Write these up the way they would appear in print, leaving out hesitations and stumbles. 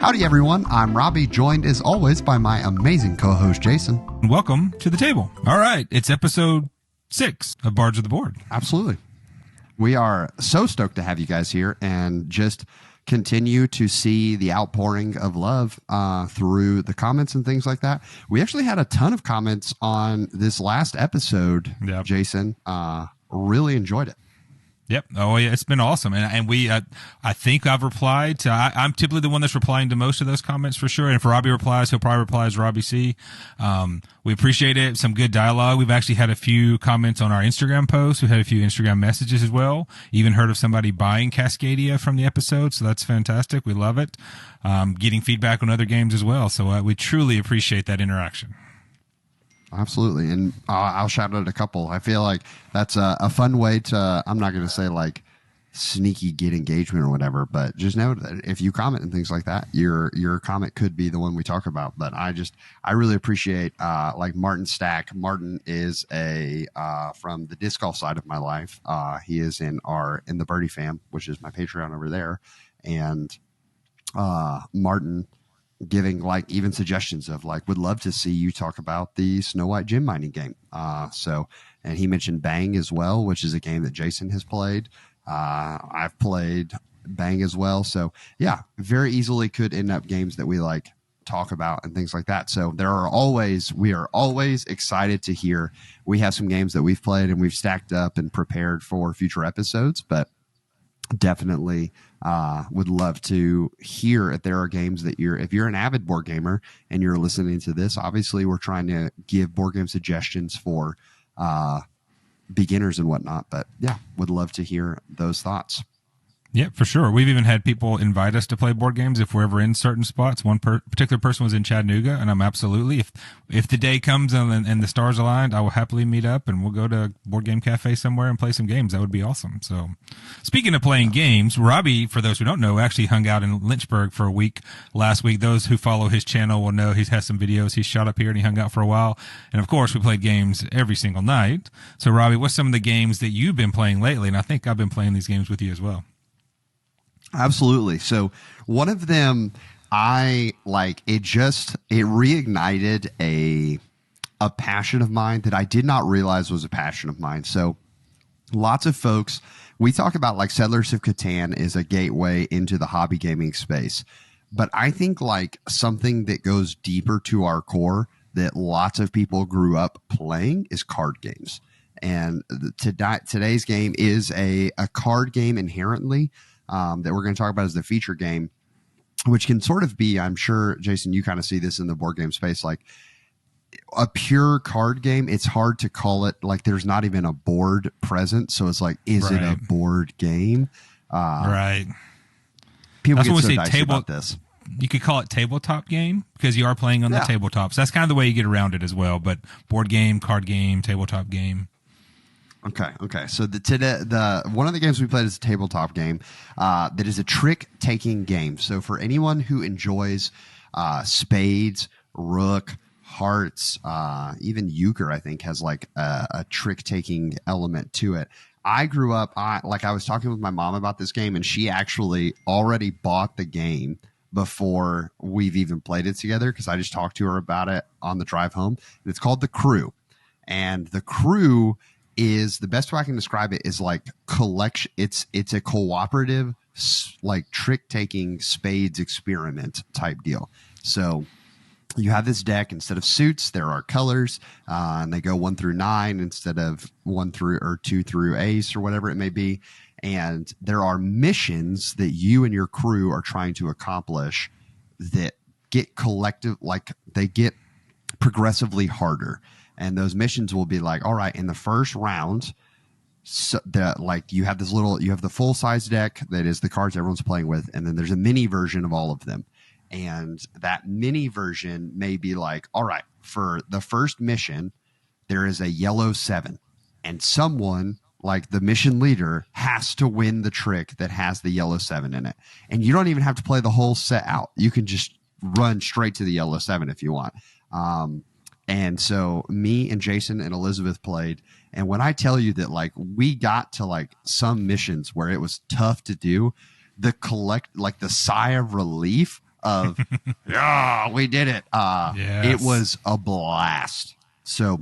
Howdy, everyone. I'm Robbie, joined as always by my amazing co-host, Jason. Welcome to the table. All right. It's episode 6 of Bards of the Board. Absolutely. We are so stoked to have you guys here and just continue to see the outpouring of love through the comments and things like that. We actually had a ton of comments on this last episode, Yep. Jason. Really enjoyed it. Yep. Oh, yeah. It's been awesome. And we, I think I've replied to, I'm typically the one that's replying to most of those comments for sure. And if Robbie replies, he'll probably reply as Robbie C. We appreciate it. Some good dialogue. We've actually had a few comments on our Instagram posts. We've had a few Instagram messages as well. Even heard of somebody buying Cascadia from the episode. So that's fantastic. We love it. Getting feedback on other games as well. So we truly appreciate that interaction. Absolutely. And I'll shout out a couple. I feel like that's a fun way to, I'm not going to say like sneaky get engagement or whatever, but just know that if you comment and things like that, your comment could be the one we talk about. But I really appreciate like Martin Stack. Martin is from the disc golf side of my life. He is in the Birdie fam, which is my Patreon over there. And Martin giving like even suggestions of like, would love to see you talk about the Snow White gem mining game. And he mentioned Bang as well, which is a game that Jason has played. I've played Bang as well. So yeah, very easily could end up games that we like talk about and things like that. So we are always excited to hear. We have some games that we've played and we've stacked up and prepared for future episodes, but definitely would love to hear if there are games that if you're an avid board gamer and you're listening to this. Obviously we're trying to give board game suggestions for beginners and whatnot, but yeah, would love to hear those thoughts. Yeah, for sure. We've even had people invite us to play board games if we're ever in certain spots. One particular person was in Chattanooga, and I'm absolutely, if the day comes and the stars aligned, I will happily meet up and we'll go to a board game cafe somewhere and play some games. That would be awesome. So speaking of playing games, Robbie, for those who don't know, actually hung out in Lynchburg for a week last week. Those who follow his channel will know he has some videos. He shot up here and he hung out for a while. And of course, we played games every single night. So Robbie, what's some of the games that you've been playing lately? And I think I've been playing these games with you as well. Absolutely. So one of them, it reignited a passion of mine that I did not realize was a passion of mine. So lots of folks, we talk about like Settlers of Catan is a gateway into the hobby gaming space. But I think like something that goes deeper to our core that lots of people grew up playing is card games. And today's game is a card game inherently. That we're going to talk about as the feature game, which can sort of be, I'm sure, Jason, you kind of see this in the board game space, like a pure card game. It's hard to call it, like there's not even a board present. So it's like, is it a board game? Right. People get so dicey about this. You could call it tabletop game because you are playing on the tabletop. So that's kind of the way you get around it as well. But board game, card game, tabletop game. Okay. So the one of the games we played is a tabletop game that is a trick-taking game. So for anyone who enjoys spades, rook, hearts, even euchre, I think has like a trick-taking element to it. I grew up, I was talking with my mom about this game, and she actually already bought the game before we've even played it together because I just talked to her about it on the drive home. And it's called The Crew. And The Crew is the best way I can describe it is like collection. It's a cooperative, like trick taking spades experiment type deal. So you have this deck. Instead of suits, there are colors, and they go 1 through 9 instead of 1 through or 2 through ace or whatever it may be. And there are missions that you and your crew are trying to accomplish that get collective, like they get progressively harder. And those missions will be like, all right, in the first round, so you have the full size deck that is the cards everyone's playing with, and then there's a mini version of all of them. And that mini version may be like, all right, for the first mission, there is a yellow 7, and someone like the mission leader has to win the trick that has the yellow 7 in it. And you don't even have to play the whole set out. You can just run straight to the yellow 7 if you want. And so me and Jason and Elizabeth played. And when I tell you that, like, we got to like some missions where it was tough to do, the sigh of relief of, yeah, we did it. Yes. It was a blast. So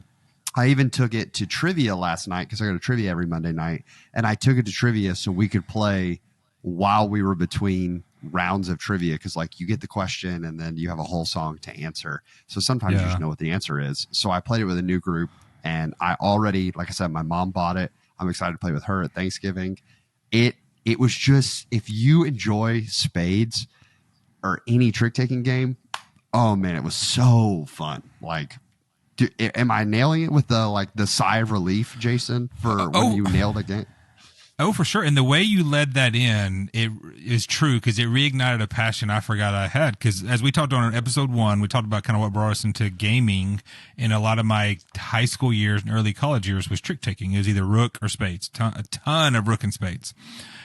I even took it to trivia last night because I go to trivia every Monday night, and I took it to trivia so we could play while we were between rounds of trivia, because like you get the question and then you have a whole song to answer. So sometimes you just know what the answer is. So I played it with a new group, and I already, like I said, my mom bought it. I'm excited to play with her at Thanksgiving. It was just, if you enjoy spades or any trick taking game, oh man, it was so fun. Like, am I nailing it with the sigh of relief, Jason, for when you nailed a game? Oh, for sure. And the way you led that in, it is true, because it reignited a passion I forgot I had. Because as we talked on episode 1, we talked about kind of what brought us into gaming in a lot of my high school years and early college years was trick taking. It was either rook or spades, a ton of rook and spades.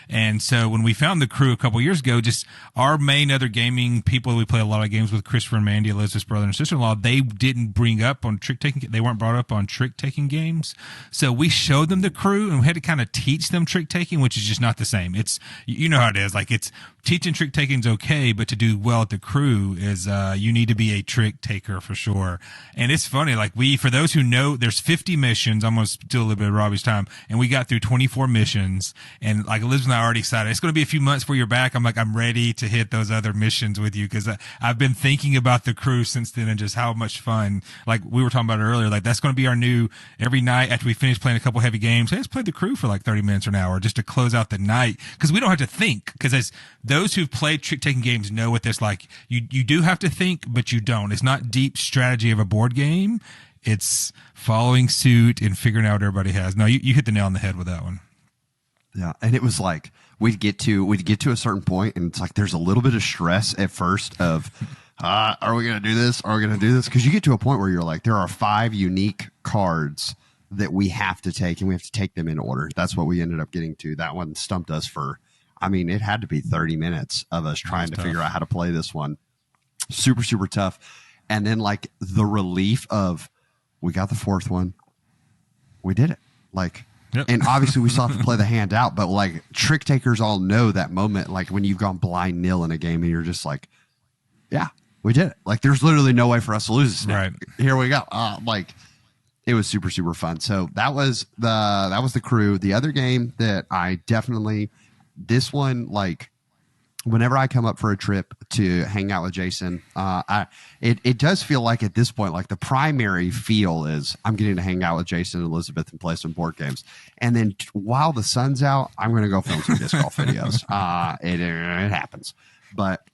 And so when we found the crew a couple years ago, just our main other gaming people, we play a lot of games with, Christopher and Mandy, Elizabeth's brother and sister-in-law, they didn't bring up on trick taking. They weren't brought up on trick taking games. So we showed them the crew, and we had to kind of teach them trick taking, which is just not the same. It's, you know how it is. Like, it's teaching trick taking is okay, but to do well at the crew is, you need to be a trick taker for sure. And it's funny, like for those who know, there's 50 missions. I'm going to steal a little bit of Robbie's time. And we got through 24 missions, and like Elizabeth and I are already excited. It's going to be a few months before you're back. I'm like, I'm ready to hit those other missions with you, because I've been thinking about the crew since then and just how much fun, like we were talking about it earlier, like that's going to be our new, every night after we finish playing a couple heavy games, hey, let's play the crew for like 30 minutes or an hour just to close out the night, because we don't have to think. Because as those who've played trick taking games know what this like, you do have to think, but you don't. It's not deep strategy of a board game. It's following suit and figuring out what everybody has. No, you hit the nail on the head with that one. Yeah, and it was like we'd get to a certain point, and it's like there's a little bit of stress at first of, are we going to do this? Are we going to do this? Because you get to a point where you're like, there are 5 unique cards that we have to take, and we have to take them in order. That's what we ended up getting to. That one stumped us for, I mean, it had to be 30 minutes of us trying to figure out how to play this one. Super, super tough. And then like the relief of, we got the 4th one. We did it. Like, yep. And obviously we still have to play the hand out, but like trick takers all know that moment, like when you've gone blind nil in a game and you're just like, yeah, we did it. Like there's literally no way for us to lose this now. Right. Here we go. Like it was super, super fun. So that was the crew. The other game that I definitely, this one, like whenever I come up for a trip to hang out with Jason, it does feel like at this point, like the primary feel is I'm getting to hang out with Jason and Elizabeth and play some board games. And then while the sun's out, I'm going to go film some disc golf videos. It happens. But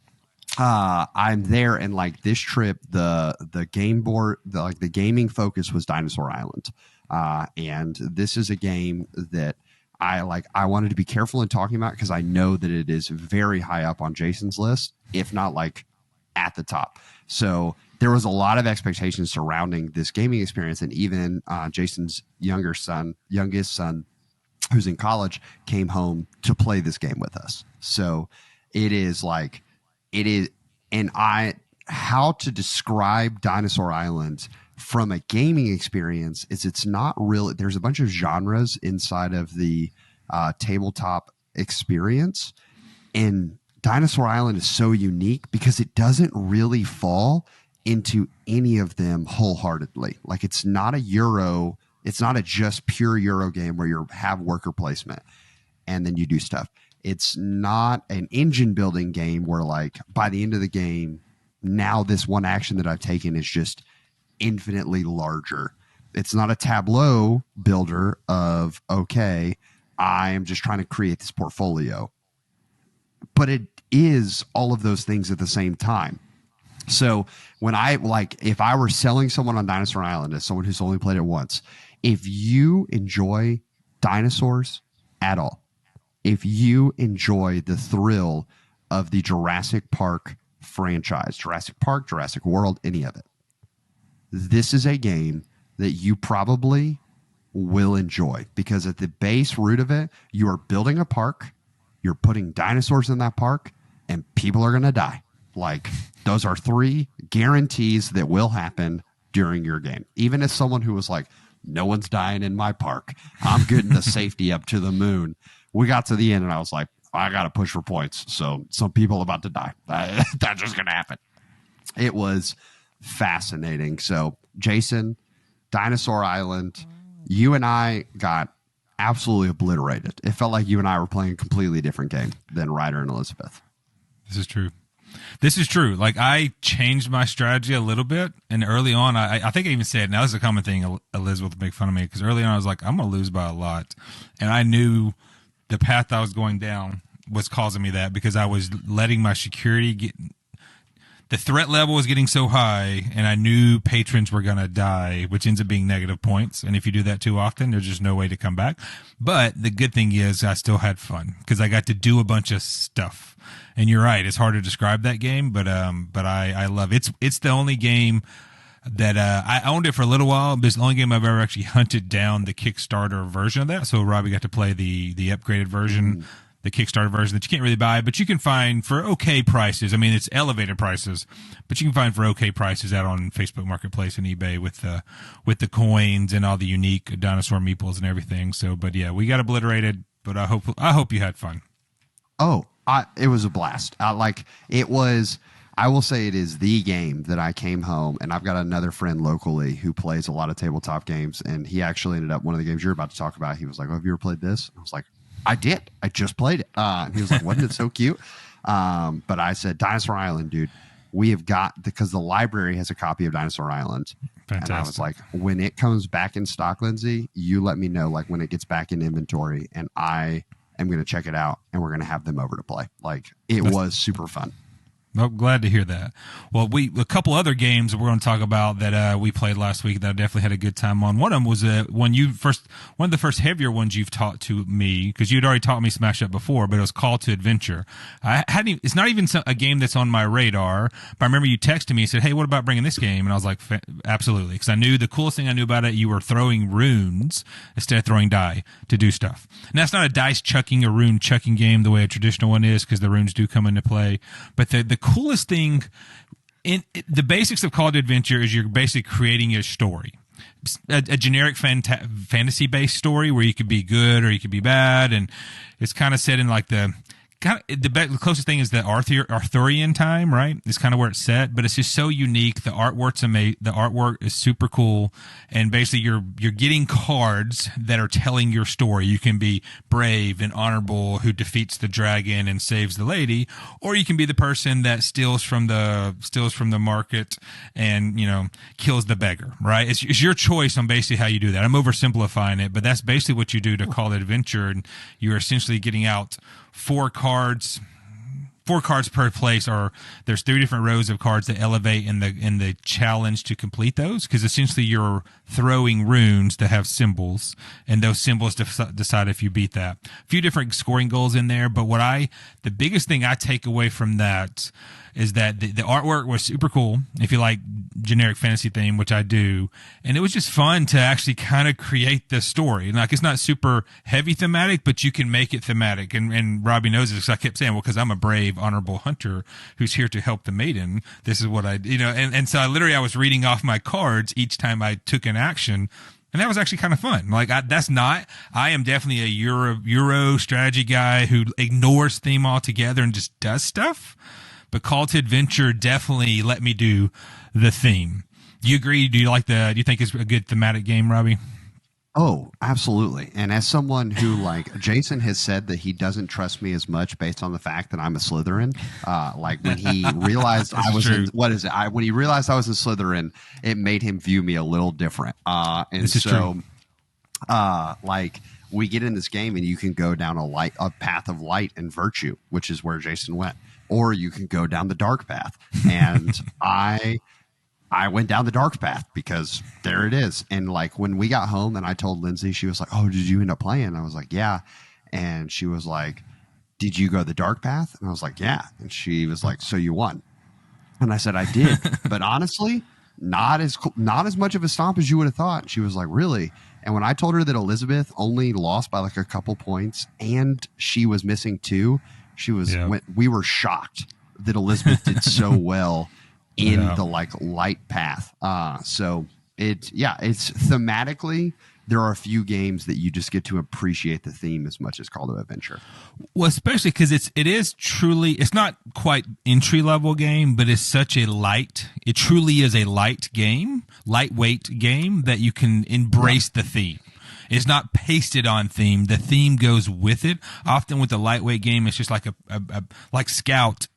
I'm there, and like this trip, the game board, the gaming focus was Dinosaur Island. And this is a game that I wanted to be careful in talking about, because I know that it is very high up on Jason's list, if not like at the top. So there was a lot of expectations surrounding this gaming experience. And even Jason's youngest son, who's in college, came home to play this game with us. So it is, and how to describe Dinosaur Island from a gaming experience is it's not really, there's a bunch of genres inside of the tabletop experience, and Dinosaur Island is so unique because it doesn't really fall into any of them wholeheartedly. Like it's not a just pure Euro game where you have worker placement and then you do stuff. It's not an engine building game where like by the end of the game, now this one action that I've taken is just infinitely larger. It's not a tableau builder of, okay, I am just trying to create this portfolio, but it is all of those things at the same time. So when if I were selling someone on Dinosaur Island as someone who's only played it once, if you enjoy dinosaurs at all, if you enjoy the thrill of the Jurassic Park franchise, Jurassic Park, Jurassic World, any of it, this is a game that you probably will enjoy, because at the base root of it, you are building a park, you're putting dinosaurs in that park, and people are going to die. Like, those are 3 guarantees that will happen during your game. Even as someone who was like, no one's dying in my park, I'm getting the safety up to the moon. We got to the end and I was like, I got to push for points. So some people about to die. That's just going to happen. It was fascinating. So Jason, Dinosaur Island, you and I got absolutely obliterated. It felt like you and I were playing a completely different game than Ryder and Elizabeth. This is true. This is true. Like, I changed my strategy a little bit, and early on, I think I even said, now this is a common thing, Elizabeth would make fun of me, because early on I was like, I'm going to lose by a lot. And I knew the path I was going down was causing me that, because I was letting my security get, the threat level was getting so high, and I knew patrons were going to die, which ends up being negative points. And if you do that too often, there's just no way to come back. But the good thing is I still had fun, because I got to do a bunch of stuff. And you're right, it's hard to describe that game, but I love it. It's the only game that I owned it for a little while, but it's the only game I've ever actually hunted down the Kickstarter version of that. So Robbie got to play the upgraded version, the Kickstarter version that you can't really buy, but you can find for okay prices. I mean, it's elevated prices, but you can find for okay prices out on Facebook Marketplace and eBay with the coins and all the unique dinosaur meeples and everything. So, but yeah, we got obliterated, but I hope you had fun. Oh, it was a blast. It was, I will say it is the game that I came home, and I've got another friend locally who plays a lot of tabletop games, and he actually ended up, one of the games you're about to talk about, he was like, oh, have you ever played this? I was like, I did. I just played it. And he was like, wasn't it so cute? But I said, Dinosaur Island, dude, we have got, because the library has a copy of Dinosaur Island. Fantastic. And I was like, when it comes back in stock, Lindsay, you let me know, like when it gets back in inventory, and I am going to check it out, and we're going to have them over to play. Like, it was super fun. Well, glad to hear that. Well, a couple other games we're going to talk about that we played last week that I definitely had a good time on. One of them was one of the first heavier ones you've taught to me, because you'd already taught me Smash Up before, but it was Call to Adventure. It's not even a game that's on my radar, but I remember you texted me and said, hey, what about bringing this game? And I was like, absolutely, because I knew the coolest thing I knew about it, you were throwing runes instead of throwing die to do stuff. And that's not a dice chucking or rune chucking game the way a traditional one is, because the runes do come into play. But the coolest thing in the basics of Call to Adventure is you're basically creating a story, a generic fantasy based story where you could be good or you could be bad, and it's kind of set in like the closest thing is the Arthurian time, right? It's kind of where it's set, but it's just so unique. The artwork's amazing. The artwork is super cool, and basically you're getting cards that are telling your story. You can be brave and honorable who defeats the dragon and saves the lady, or you can be the person that steals from the market and kills the beggar, right? It's your choice on basically how you do that. I'm oversimplifying it, but that's basically what you do to Call it Adventure, and you're essentially getting out four cards per place, or there's 3 different rows of cards that elevate in the challenge to complete those, because essentially you're throwing runes that have symbols, and those symbols decide if you beat that. A few different scoring goals in there, but the biggest thing I take away from that is that the artwork was super cool, if you like generic fantasy theme, which I do, and it was just fun to actually kind of create the story. Like, it's not super heavy thematic, but you can make it thematic, and Robbie knows this, because I kept saying, well, because I'm a brave, honorable hunter who's here to help the maiden, this is what I, and so I was reading off my cards each time I took an action. And that was actually kind of fun. Like, I am definitely a Euro strategy guy who ignores theme altogether and just does stuff. But Call to Adventure definitely let me do the theme. Do you agree? Do you think it's a good thematic game, Robbie? Oh, absolutely. And as someone who, like, Jason has said that he doesn't trust me as much based on the fact that I'm a Slytherin. Like, when he realized when he realized I was a Slytherin, it made him view me a little different. Like, we get in this game and you can go down a path of light and virtue, which is where Jason went. Or you can go down the dark path. And I went down the dark path because there it is. And like, when we got home and I told Lindsay, she was like, oh, did you end up playing? I was like, yeah. And she was like, did you go the dark path? And I was like, yeah. And she was like, so you won. And I said, I did. But honestly, not as much of a stomp as you would have thought. She was like, really? And when I told her that Elizabeth only lost by like a couple points and she was missing 2, we were shocked that Elizabeth did so well in the like light path. So it's thematically there are a few games that you just get to appreciate the theme as much as Call to Adventure. Well, especially because it is truly, it's not quite entry level game, but it's such a it truly is a lightweight game that you can embrace the theme. It's not pasted on theme. The theme goes with it. Often with a lightweight game, it's just like like Scout.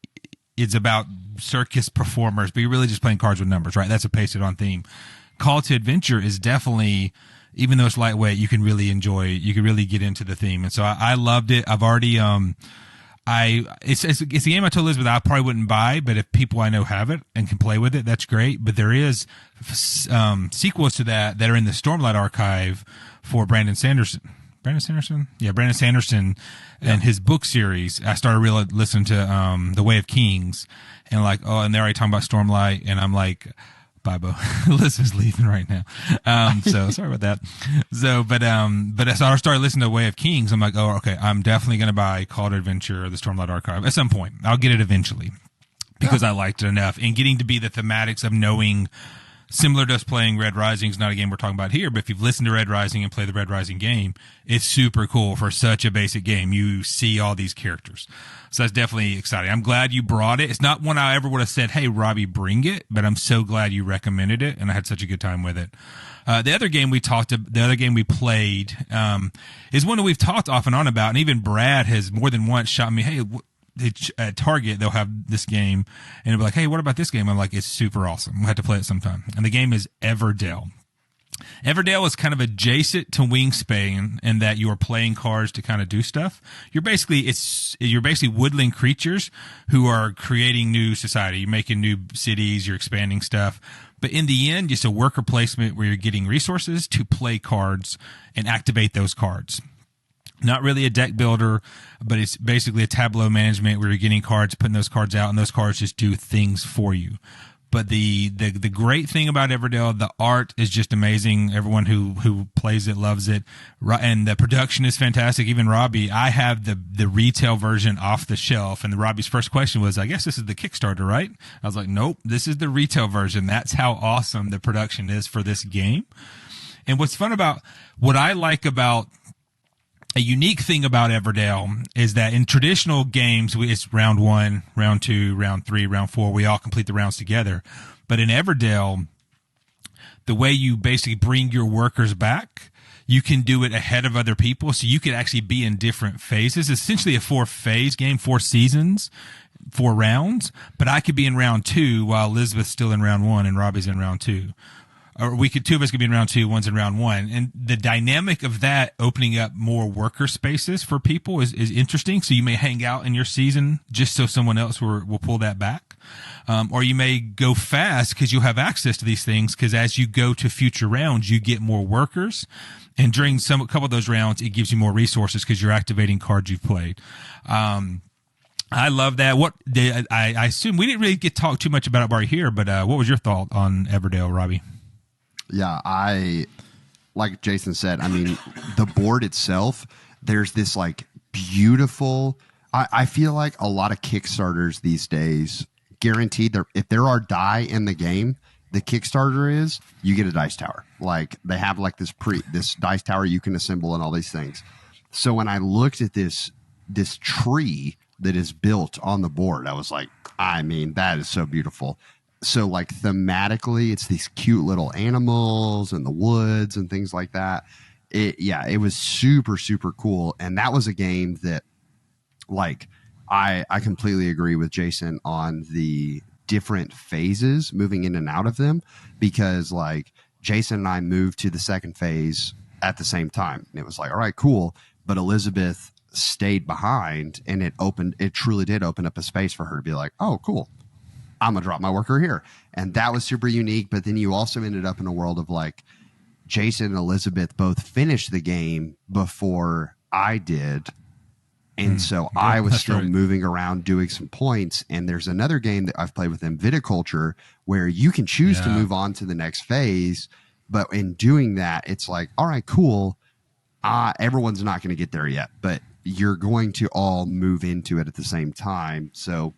It's about circus performers, but you're really just playing cards with numbers, right? That's a pasted on theme. Call to Adventure is definitely, even though it's lightweight, you can really enjoy, you can really get into the theme. And so I loved it. I've already, it's a game I told Elizabeth I probably wouldn't buy, but if people I know have it and can play with it, that's great. But there is, sequels to that are in the Stormlight archive for Brandon Sanderson. Yeah, Brandon Sanderson and his book series. I started really listening to, The Way of Kings and and they're already talking about Stormlight. And I'm like, bye, Bo. Elizabeth's leaving right now. So sorry about that. So, but so I started listening to Way of Kings. I'm like, oh, okay, I'm definitely going to buy Call to Adventure or the Stormlight Archive at some point. I'll get it eventually because I liked it enough. And getting to be the thematics of knowing, similar to us playing Red Rising is not a game we're talking about here, but if you've listened to Red Rising and play the Red Rising game, it's super cool for such a basic game. You see all these characters. So that's definitely exciting. I'm glad you brought it. It's not one I ever would have said, hey, Robbie, bring it, but I'm so glad you recommended it, and I had such a good time with it. The other game we played, is one that we've talked off and on about, and even Brad has more than once shot me, hey, at Target, they'll have this game, and it'll be like, hey, what about this game? I'm like, it's super awesome. We'll have to play it sometime. And the game is Everdell. Everdell is kind of adjacent to Wingspan in that you are playing cards to kind of do stuff. You're basically woodland creatures who are creating new society. You're making new cities. You're expanding stuff. But in the end, it's a worker placement where you're getting resources to play cards and activate those cards. Not really a deck builder, but it's basically a tableau management where you're getting cards, putting those cards out, and those cards just do things for you. But the great thing about Everdell, the art is just amazing. Everyone who plays it loves it, and the production is fantastic. Even Robbie, I have the retail version off the shelf, and Robbie's first question was, I guess this is the Kickstarter, right? I was like, nope, this is the retail version. That's how awesome the production is for this game. And what I like about a unique thing about Everdell is that in traditional games, it's round 1, round 2, round 3, round 4. We all complete the rounds together. But in Everdell, the way you basically bring your workers back, you can do it ahead of other people. So you could actually be in different phases. It's essentially a 4-phase game, 4 seasons, 4 rounds. But I could be in round 2 while Elizabeth's still in round 1 and Robbie's in round 2. Or 2 of us could be in round 2, one's in round 1. And the dynamic of that opening up more worker spaces for people is interesting. So you may hang out in your season just so someone else will pull that back. Or you may go fast because you'll have access to these things, because as you go to future rounds, you get more workers. And during a couple of those rounds, it gives you more resources because you're activating cards you've played. I love that. I assume we didn't really get talk too much about it right here, but what was your thought on Everdell, Robbie? Yeah, like Jason said, I mean, the board itself, there's this beautiful, I feel like a lot of Kickstarters these days, guaranteed if there are die in the game, the Kickstarter is, you get a dice tower. They have this dice tower you can assemble and all these things. So when I looked at this tree that is built on the board, I was like, I mean, that is so beautiful. So thematically, it's these cute little animals and the woods and things like that. It was super, super cool. And that was a game that I completely agree with Jason on the different phases, moving in and out of them, because Jason and I moved to the second phase at the same time. And it was all right, cool. But Elizabeth stayed behind, and it truly did open up a space for her to be like, oh, cool, I'm gonna drop my worker here. And that was super unique. But then you also ended up in a world of Jason and Elizabeth both finished the game before I did. And so I was still moving around doing some points. And there's another game that I've played with them, Viticulture, where you can choose to move on to the next phase. But in doing that, it's all right, cool. Everyone's not going to get there yet, but you're going to all move into it at the same time. So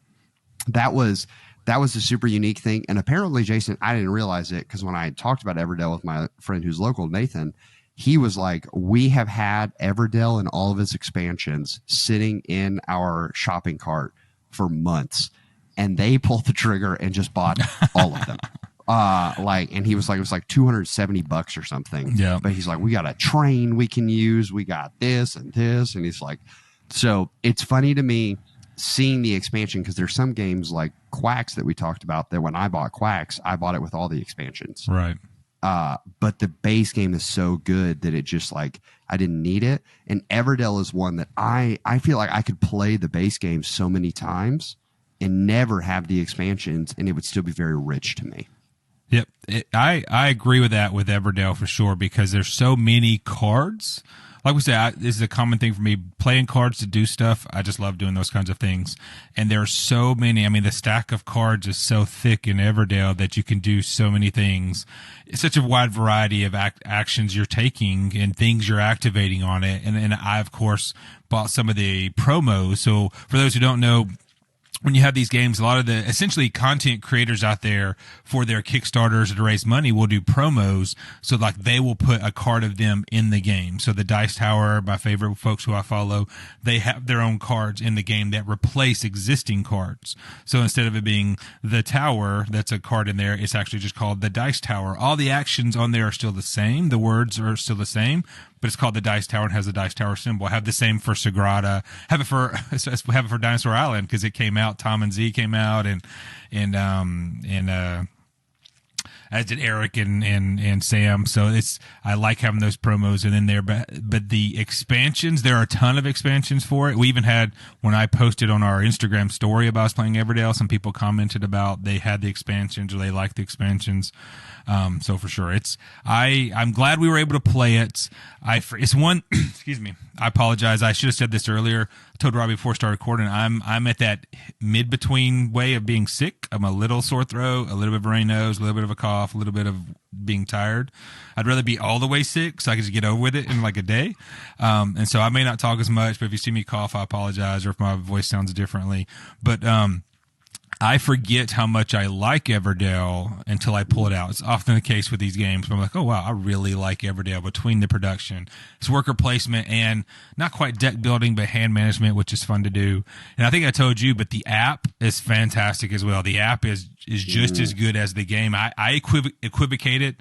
that was a super unique thing. And apparently, Jason, I didn't realize it, because when I talked about Everdell with my friend who's local, Nathan, he was like, we have had Everdell and all of its expansions sitting in our shopping cart for months, and they pulled the trigger and just bought all of them. And he was like, it was like $270 or something. Yeah. But he's like, we got a train we can use. We got this and this. And he's like, so it's funny to me seeing the expansion, because there's some games like Quacks that we talked about that when I bought Quacks, I bought it with all the expansions. Right. But the base game is so good that it just like, I didn't need it. And Everdell is one that I feel like I could play the base game so many times and never have the expansions, and it would still be very rich to me. Yep. I agree with that with Everdell for sure, because there's so many cards. Like we said, this is a common thing for me, playing cards to do stuff. I just love doing those kinds of things. And there are so many. I mean, the stack of cards is so thick in Everdell that you can do so many things. It's such a wide variety of actions you're taking and things you're activating on it. And I, of course, bought some of the promos. So for those who don't know, when you have these games, a lot of the essentially content creators out there for their Kickstarters to raise money will do promos. So like they will put a card of them in the game. So the Dice Tower, my favorite folks who I follow, they have their own cards in the game that replace existing cards. So instead of it being the tower, that's a card in there, it's actually just called the Dice Tower. All the actions on there are still the same. The words are still the same, but it's called the Dice Tower and has the Dice Tower symbol. Have the same for Sagrada. Have it for Dinosaur Island, because it came out. Tom and Z came out, and as did Eric and Sam. So I like having those promos in there. But the expansions, there are a ton of expansions for it. We even had, when I posted on our Instagram story about us playing Everdell, some people commented about they had the expansions or they liked the expansions. So for sure, I'm glad we were able to play it. It's one, excuse me, I apologize. I should have said this earlier. I told Robbie before I started recording, I'm at that mid-between way of being sick. I'm a little sore throat, a little bit of a runny nose, a little bit of a cough, a little bit of being tired. I'd rather be all the way sick so I can just get over with it in like a day. And so I may not talk as much, but if you see me cough, I apologize, or if my voice sounds differently. But, I forget how much I like Everdell until I pull it out. It's often the case with these games. But I'm like, oh, wow, I really like Everdell between the production, its worker placement, and not quite deck building, but hand management, which is fun to do. And I think I told you, but the app is fantastic as well. The app is just as good as the game. I equivocate it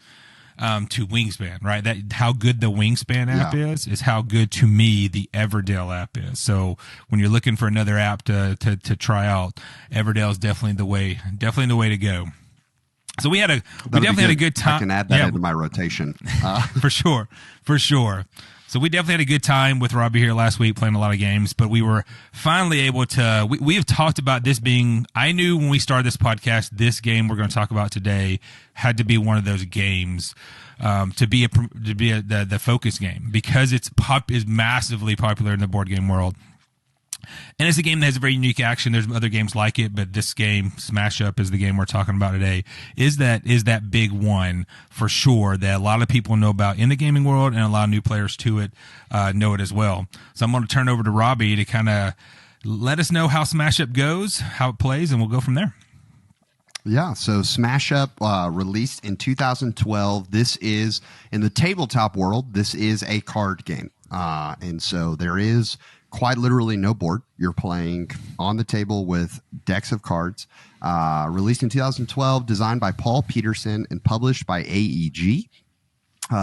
to Wingspan, right? That how good the Wingspan app is how good to me the Everdell app is. So when you're looking for another app to try out, Everdell is definitely the way to go. So we definitely had a good time. I can add that into my rotation. For sure. So we definitely had a good time with Robbie here last week playing a lot of games, but we were finally able to, we have talked about this being, I knew when we started this podcast, this game we're going to talk about today had to be one of those games, to be the focus game, because is massively popular in the board game world. And it's a game that has a very unique action. There's other games like it, but this game, Smash Up, is the game we're talking about today. Is that big one for sure that a lot of people know about in the gaming world, and a lot of new players to it know it as well. So I'm going to turn over to Robbie to kind of let us know how Smash Up goes, how it plays, and we'll go from there. Yeah, so Smash Up released in 2012. This is, in the tabletop world, this is a card game. And so there is quite literally no board. You're playing on the table with decks of cards. Released in 2012, designed by Paul Peterson and published by AEG.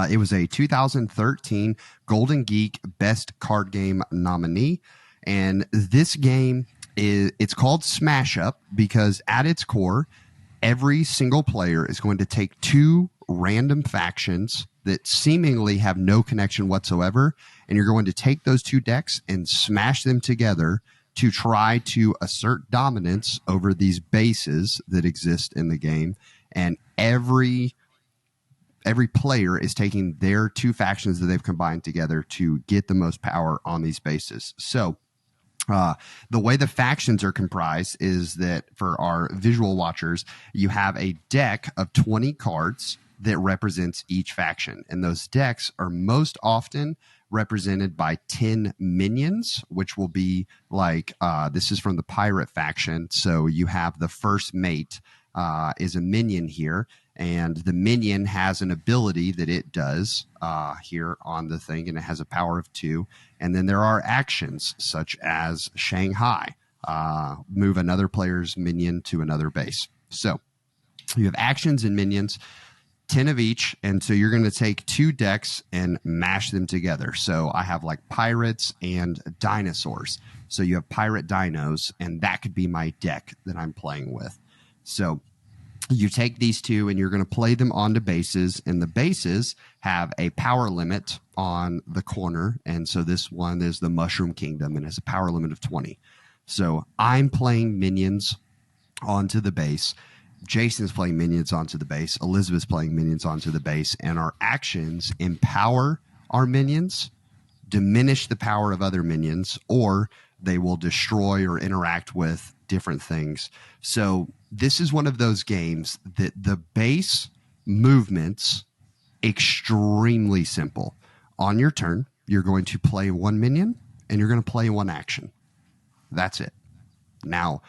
It was a 2013 Golden Geek Best Card Game nominee. And this game it's called Smash Up because at its core, every single player is going to take two random factions that seemingly have no connection whatsoever, and you're going to take those two decks and smash them together to try to assert dominance over these bases that exist in the game. And every player is taking their two factions that they've combined together to get the most power on these bases. So the way the factions are comprised is that for our visual watchers, you have a deck of 20 cards that represents each faction. And those decks are most often represented by 10 minions, which will be like, this is from the pirate faction. So you have the first mate is a minion here. And the minion has an ability that it does here on the thing, and it has a power of 2. And then there are actions such as Shanghai, move another player's minion to another base. So you have actions and minions, 10 of each. And so you're going to take 2 decks and mash them together. So I have like pirates and dinosaurs. So you have pirate dinos, and that could be my deck that I'm playing with. So you take these 2 and you're going to play them onto bases, and the bases have a power limit on the corner. And so this one is the Mushroom Kingdom and has a power limit of 20. So I'm playing minions onto the base. Jason's playing minions onto the base. Elizabeth's playing minions onto the base. And our actions empower our minions, diminish the power of other minions, or they will destroy or interact with different things. So this is one of those games that the base movements extremely simple. On your turn, you're going to play 1 minion and you're going to play 1 action. That's it. Now,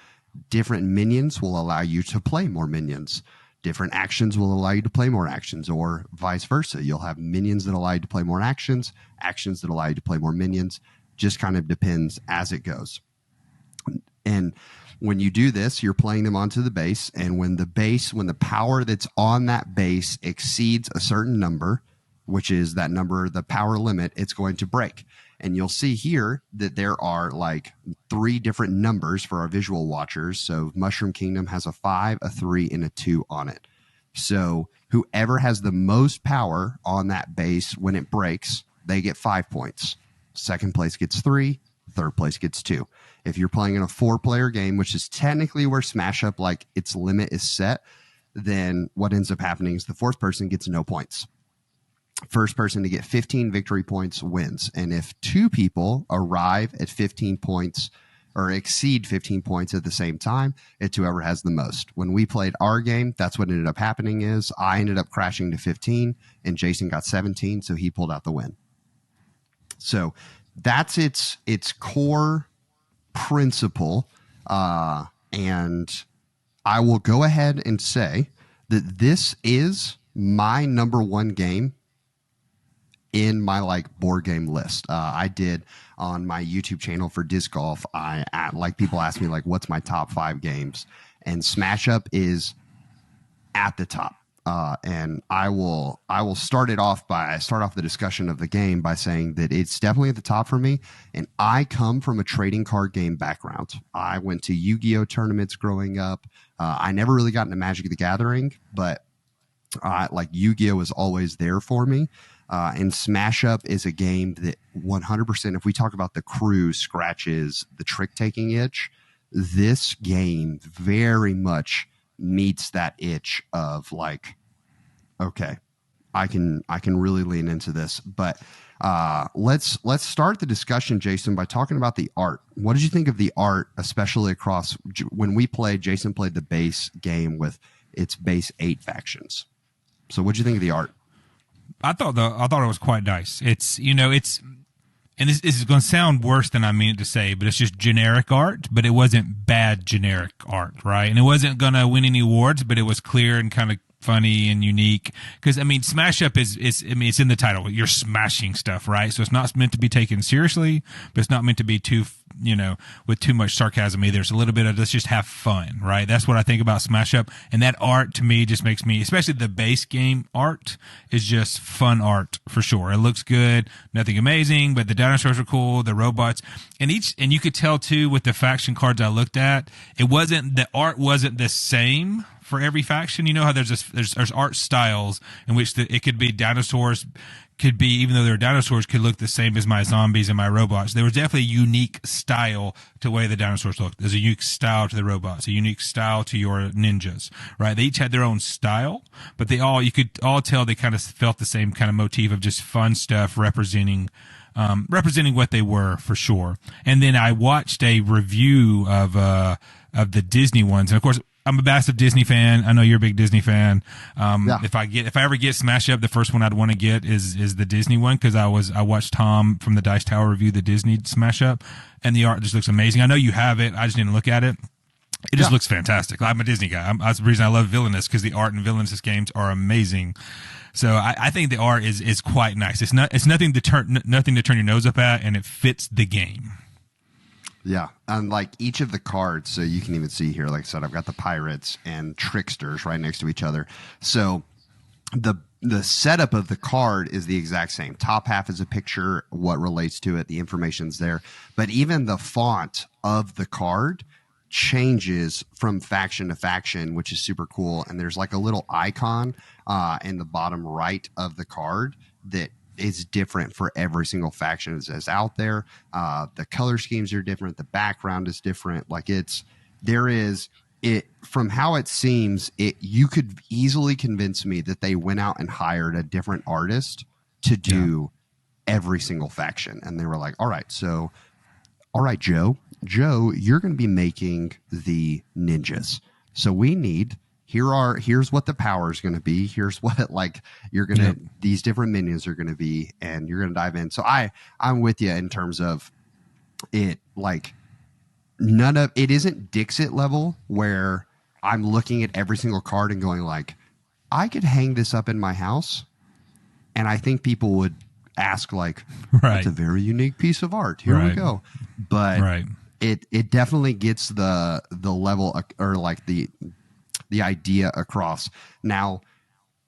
different minions will allow you to play more minions. Different actions will allow you to play more actions, or vice versa. You'll have minions that allow you to play more actions, actions that allow you to play more minions. Just kind of depends as it goes. And when you do this, you're playing them onto the base. And when the power that's on that base exceeds a certain number, which is that number, the power limit, it's going to break. And you'll see here that there are like 3 different numbers for our visual watchers. So Mushroom Kingdom has a 5, a 3, and a 2 on it. So whoever has the most power on that base when it breaks, they get 5 points. Second place gets 3. Third place gets 2. If you're playing in a 4-player game, which is technically where Smash Up, like its limit is set, then what ends up happening is the 4th person gets no points. First person to get 15 victory points wins. And if 2 people arrive at 15 points or exceed 15 points at the same time, it's whoever has the most. When we played our game, that's what ended up happening is I ended up crashing to 15 and Jason got 17, so he pulled out the win. So that's its core principle. And I will go ahead and say that this is my number 1 game in my like board game list. I did on my YouTube channel for disc golf. People ask me like, what's my top 5 games? And Smash Up is at the top. And I will start off the discussion of the game by saying that it's definitely at the top for me. And I come from a trading card game background. I went to Yu-Gi-Oh tournaments growing up. I never really got into Magic the Gathering, but like Yu-Gi-Oh was always there for me. And Smash Up is a game that 100%, if we talk about the crew scratches the trick-taking itch, this game very much meets that itch of like, okay, I can really lean into this. But let's start the discussion, Jason, by talking about the art. What did you think of the art, especially across when we played? Jason played the base game with its base 8 factions. So what did you think of the art? I thought it was quite nice. It's, and this is going to sound worse than I mean it to say, but it's just generic art, but it wasn't bad generic art, right? And it wasn't going to win any awards, but it was clear and kind of funny and unique. Because, I mean, Smash Up is it's in the title. You're smashing stuff, right? So it's not meant to be taken seriously, but it's not meant to be too, with too much sarcasm either. It's a little bit of let's just have fun, right? That's what I think about Smash Up. And that art to me just makes me, especially the base game art, is just fun art for sure. It looks good, nothing amazing, but the dinosaurs are cool, the robots, and you could tell too with the faction cards I looked at, the art wasn't the same for every faction. You know how there's art styles in which it could be dinosaurs, could be, even though they're dinosaurs, could look the same as my zombies and my robots. There was definitely a unique style to the way the dinosaurs looked. There's a unique style to the robots, a unique style to your ninjas, right? They each had their own style, but you could all tell they kind of felt the same kind of motif of just fun stuff representing what they were for sure. And then I watched a review of the Disney ones, and of course, I'm a massive Disney fan. I know you're a big Disney fan. Yeah. If I ever get Smash Up, the first one I'd want to get is the Disney one, because I watched Tom from the Dice Tower review the Disney Smash Up, and the art just looks amazing. I know you have it. I just didn't look at it. It just looks fantastic. I'm a Disney guy. That's the reason I love Villainous, because the art in Villainous games are amazing. So I think the art is quite nice. It's nothing to turn your nose up at, and it fits the game. Yeah, and like each of the cards, so you can even see here, like I said, I've got the pirates and tricksters right next to each other. So the setup of the card is the exact same. Top half is a picture, what relates to it, the information's there. But even the font of the card changes from faction to faction, which is super cool. And there's like a little icon in the bottom right of the card that is different for every single faction that's out there. The color schemes are different. The background is different. Like from how it seems, you could easily convince me that they went out and hired a different artist to do every single faction. And they were like, all right, Joe, you're going to be making the ninjas. So we need, here's what the power is going to be. Here's what, like, you're going to, these different minions are going to be, and you're going to dive in. So I'm with you in terms of it, like, it isn't Dixit level where I'm looking at every single card and going like, I could hang this up in my house. And I think people would ask like, it's a very unique piece of art. Here we go. But it definitely gets the level or like the idea across. Now,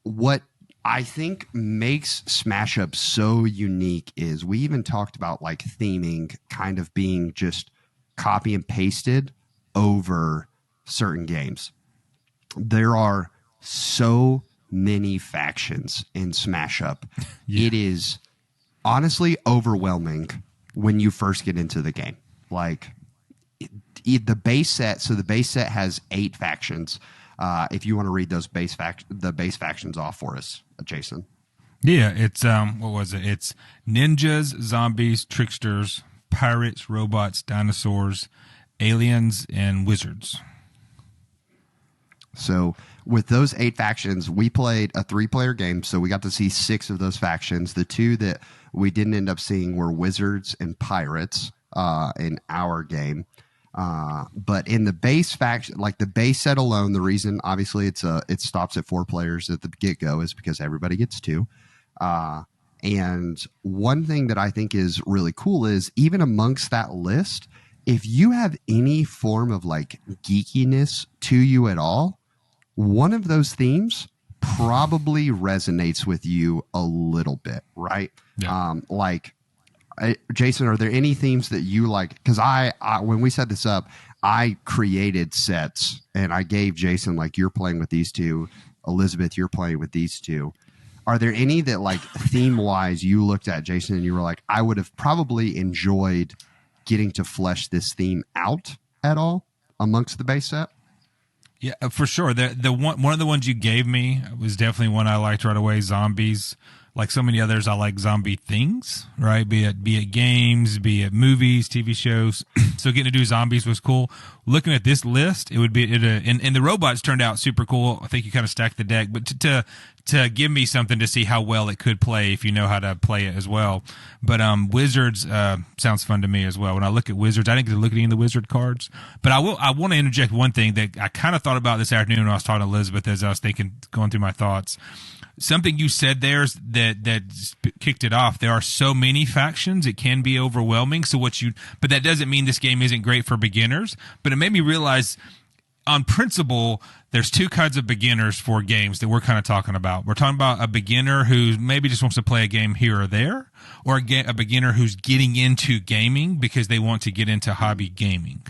what I think makes Smash Up so unique is we even talked about like theming kind of being just copy and pasted over certain games. There are so many factions in Smash Up. It is honestly overwhelming when you first get into the game. Like the base set. So the base set has 8 factions. If you want to read those the base factions off for us, Jason. Yeah, it's what was it? It's ninjas, zombies, tricksters, pirates, robots, dinosaurs, aliens, and wizards. So with those 8 factions, we played a 3-player game, so we got to see 6 of those factions. The 2 that we didn't end up seeing were wizards and pirates in our game. But in the base faction, like the base set alone, the reason obviously it stops at 4 players at the get-go is because everybody gets 2. And one thing that I think is really cool is even amongst that list, if you have any form of like geekiness to you at all, one of those themes probably resonates with you a little bit, right? Yeah. Jason, are there any themes that you like? Because I when we set this up, I created sets and I gave Jason, like, you're playing with these 2. Elizabeth, you're playing with these 2. Are there any that, like, theme-wise, you looked at, Jason, and you were like, I would have probably enjoyed getting to flesh this theme out at all amongst the base set? Yeah, for sure. The one of the ones you gave me was definitely one I liked right away. Zombies. Like so many others, I like zombie things, right? Be it games, be it movies, TV shows. So getting to do zombies was cool. Looking at this list, it would be and the robots turned out super cool. I think you kind of stacked the deck, but to give me something to see how well it could play if you know how to play it as well. But wizards sounds fun to me as well. When I look at wizards, I didn't get to look at any of the wizard cards, but I want to interject one thing that I kind of thought about this afternoon when I was talking to Elizabeth as I was going through my thoughts. Something you said there that kicked it off. There are so many factions, it can be overwhelming. But that doesn't mean this game isn't great for beginners. But it made me realize, on principle, there's 2 kinds of beginners for games that we're kind of talking about. We're talking about a beginner who maybe just wants to play a game here or there, or a beginner who's getting into gaming because they want to get into hobby gaming.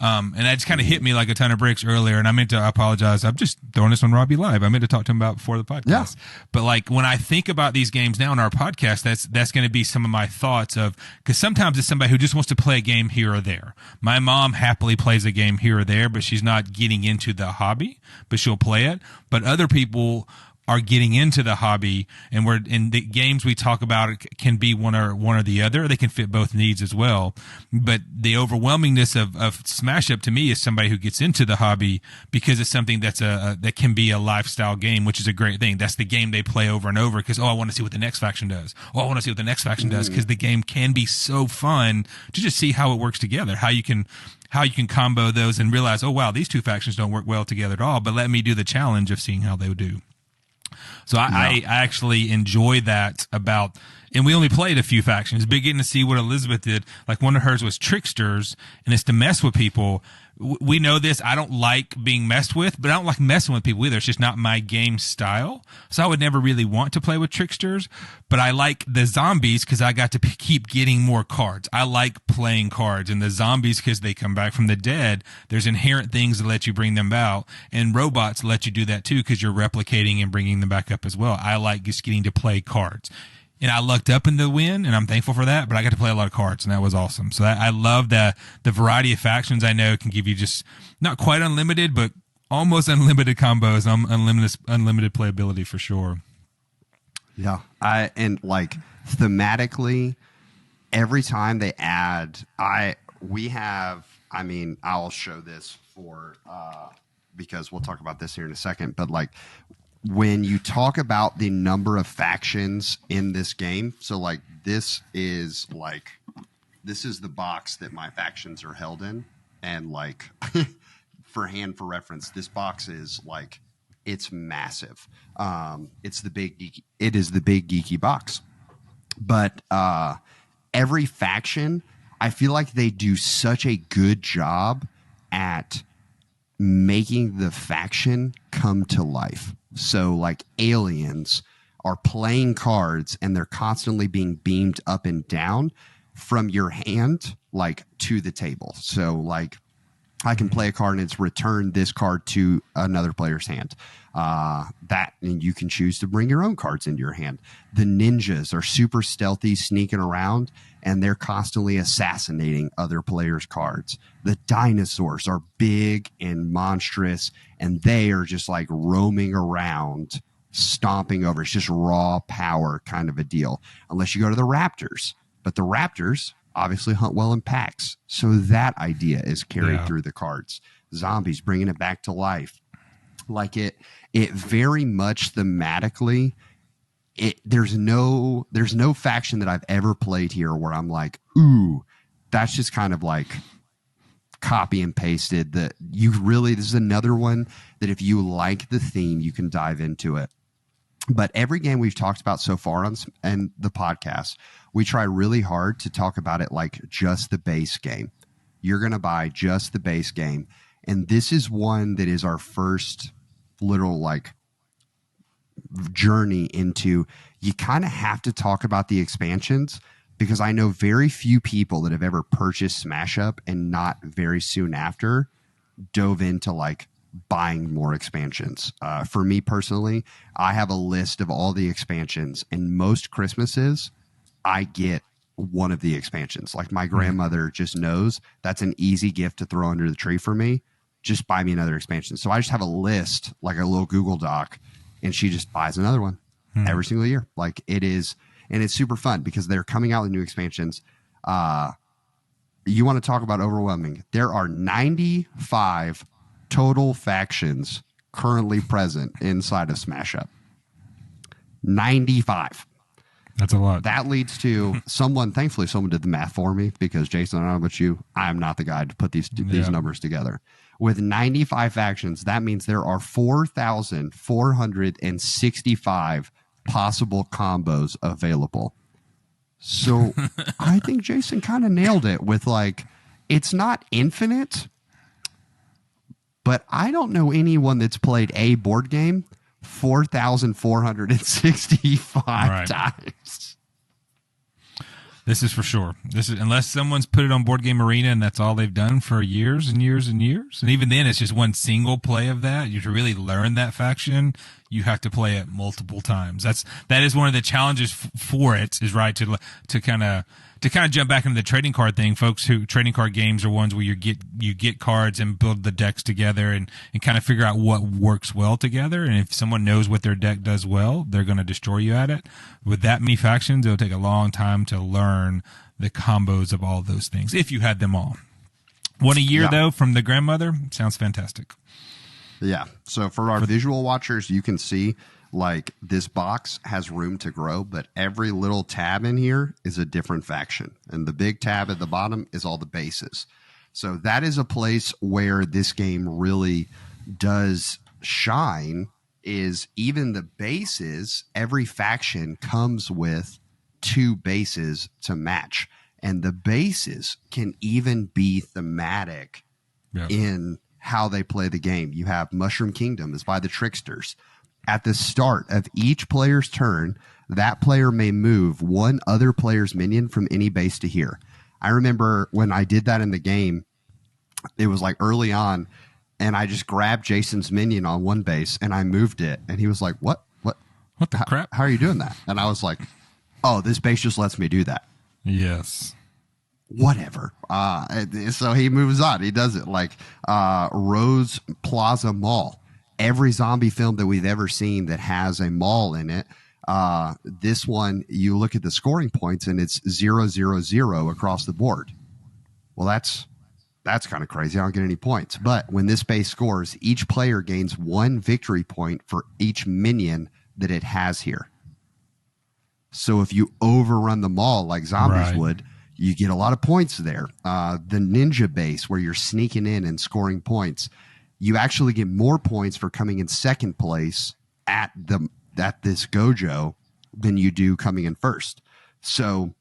And that just kind of hit me like a ton of bricks earlier. And I meant to apologize. I'm just throwing this on Robbie live. I meant to talk to him about before the podcast. Yeah. But like when I think about these games now in our podcast, that's going to be some of my thoughts of, because sometimes it's somebody who just wants to play a game here or there. My mom happily plays a game here or there, but she's not getting into the hobby, but she'll play it. But other people are getting into the hobby, and we're in the games we talk about, it can be one or the other. They can fit both needs as well. But the overwhelmingness of Smash Up to me is somebody who gets into the hobby because it's something that's that can be a lifestyle game, which is a great thing. That's the game they play over and over because, I want to see what the next faction does. I want to see what the next faction does, because the game can be so fun to just see how it works together, how you can combo those and realize, oh wow, these two factions don't work well together at all, but let me do the challenge of seeing how they do. So I actually enjoy that about, and we only played a few factions, but getting to see what Elizabeth did. Like one of hers was tricksters, and it's to mess with people. We know this. I don't like being messed with, but I don't like messing with people either. It's just not my game style. So I would never really want to play with tricksters, but I like the zombies because I got to keep getting more cards. I like playing cards, and the zombies, because they come back from the dead, there's inherent things that let you bring them out, and robots let you do that too because you're replicating and bringing them back up as well. I like just getting to play cards. And I lucked up in the win, and I'm thankful for that, but I got to play a lot of cards, and that was awesome. So I love the variety of factions I know can give you just not quite unlimited, but almost unlimited combos, unlimited playability for sure. Yeah. And like thematically, every time they add, I'll show this for, because we'll talk about this here in a second, but like, when you talk about the number of factions in this game, so like this is the box that my factions are held in, and like for reference, this box is like, it's massive. It is the big geeky box. But every faction, I feel like they do such a good job at making the faction come to life. So like aliens are playing cards, and they're constantly being beamed up and down from your hand, like to the table. So like I can play a card and it's returned this card to another player's hand. And you can choose to bring your own cards into your hand. The ninjas are super stealthy, sneaking around, and they're constantly assassinating other players' cards. The dinosaurs are big and monstrous, and they are just like roaming around, stomping over. It's just raw power kind of a deal, unless you go to the raptors. But the raptors obviously hunt well in packs, so that idea is carried through the cards. Zombies, bringing it back to life. Like it very much thematically, there's no faction that I've ever played here where I'm like, ooh, that's just kind of like copy and pasted. That this is another one that if you like the theme, you can dive into it. But every game we've talked about so far on the podcast, we try really hard to talk about it like just the base game. You're going to buy just the base game. And this is one that is our first little like journey into, you kind of have to talk about the expansions, because I know very few people that have ever purchased Smash Up and not very soon after dove into like buying more expansions. For me personally, I have a list of all the expansions, and most Christmases I get one of the expansions. Like my grandmother just knows that's an easy gift to throw under the tree for me. Just buy me another expansion. So I just have a list, like a little Google Doc, and she just buys another one every single year. Like it is, and it's super fun because they're coming out with new expansions. You want to talk about overwhelming? There are 95 total factions currently present inside of Smash Up. 95. That's a lot. That leads to thankfully someone did the math for me, because Jason, I don't know about you, I'm not the guy to put these numbers together. With 95 factions, that means there are 4,465 possible combos available. So I think Jason kind of nailed it with like, it's not infinite, but I don't know anyone that's played a board game 4,465 times. This is for sure. This is, unless someone's put it on Board Game Arena and that's all they've done for years and years and years. And even then, it's just one single play of that. You to really learn that faction, you have to play it multiple times. That is one of the challenges for it, is right to kind of jump back into the trading card thing. Folks who trading card games are ones where you get cards and build the decks together and kind of figure out what works well together. And if someone knows what their deck does well, they're going to destroy you at it. With that many factions, it'll take a long time to learn the combos of all those things, if you had them all. One a year, though, from the grandmother, sounds fantastic. Yeah. So for our visual watchers, you can see like this box has room to grow, but every little tab in here is a different faction. And the big tab at the bottom is all the bases. So that is a place where this game really does shine, is even the bases, every faction comes with 2 bases to match. And the bases can even be thematic in how they play the game. You have Mushroom Kingdom is by the Tricksters. At the start of each player's turn, that player may move one other player's minion from any base to here. I remember when I did that in the game, it was like early on, and I just grabbed Jason's minion on one base and I moved it. And he was like, what the crap? How are you doing that? And I was like, oh, this base just lets me do that. Yes. Whatever. So he moves on. He does it like Rose Plaza Mall. Every zombie film that we've ever seen that has a mall in it, this one, you look at the scoring points and it's 0-0-0 across the board. Well, that's kind of crazy. I don't get any points. But when this base scores, each player gains 1 victory point for each minion that it has here. So if you overrun the mall like zombies would, you get a lot of points there. The ninja base, where you're sneaking in and scoring points, you actually get more points for coming in second place at this Gojo than you do coming in first. So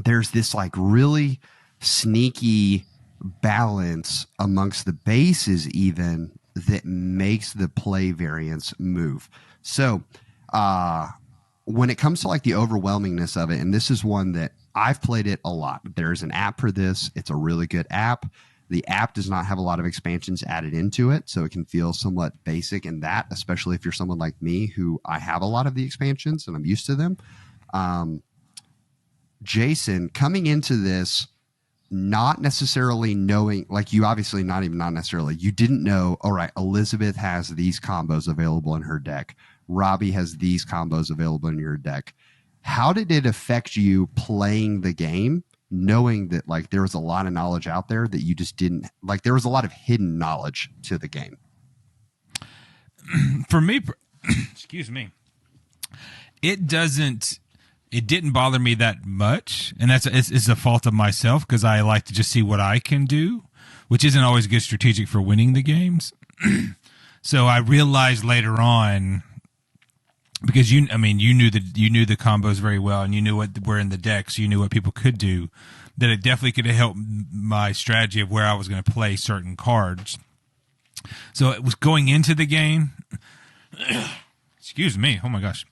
there's this like really sneaky balance amongst the bases even that makes the play variance move. So when it comes to like the overwhelmingness of it, and this is one that I've played it a lot. There's an app for this. It's a really good app. The app does not have a lot of expansions added into it, so it can feel somewhat basic in that, especially if you're someone like me who I have a lot of the expansions and I'm used to them. Jason, coming into this, not necessarily knowing, like you obviously not necessarily, you didn't know, all right, Elizabeth has these combos available in her deck. Robbie has these combos available in your deck. How did it affect you playing the game, knowing that like there was a lot of knowledge out there that you just didn't, like there was a lot of hidden knowledge to the game? For me, excuse me, it didn't bother me that much. And it's a fault of myself, because I like to just see what I can do, which isn't always good strategic for winning the games. So I realized later on, because you knew the combos very well, and you knew what were in the decks, you knew what people could do, that it definitely could have helped my strategy of where I was going to play certain cards. So it was going into the game. Excuse me. Oh my gosh.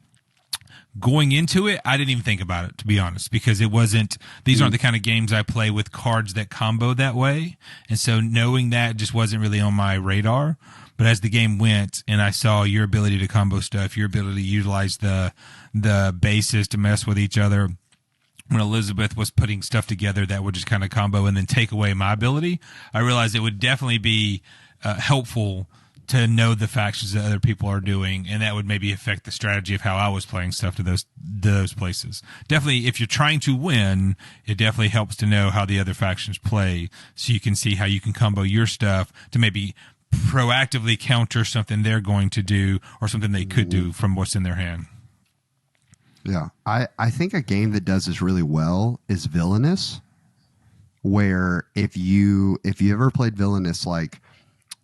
Going into it, I didn't even think about it, to be honest, because these aren't the kind of games I play with cards that combo that way. And so knowing that just wasn't really on my radar. But as the game went and I saw your ability to combo stuff, your ability to utilize the bases to mess with each other, when Elizabeth was putting stuff together that would just kind of combo and then take away my ability, I realized it would definitely be helpful to know the factions that other people are doing, and that would maybe affect the strategy of how I was playing stuff to those places. Definitely, if you're trying to win, it definitely helps to know how the other factions play, so you can see how you can combo your stuff to maybe proactively counter something they're going to do or something they could do from what's in their hand. Yeah, I think a game that does this really well is Villainous, where if you ever played Villainous, like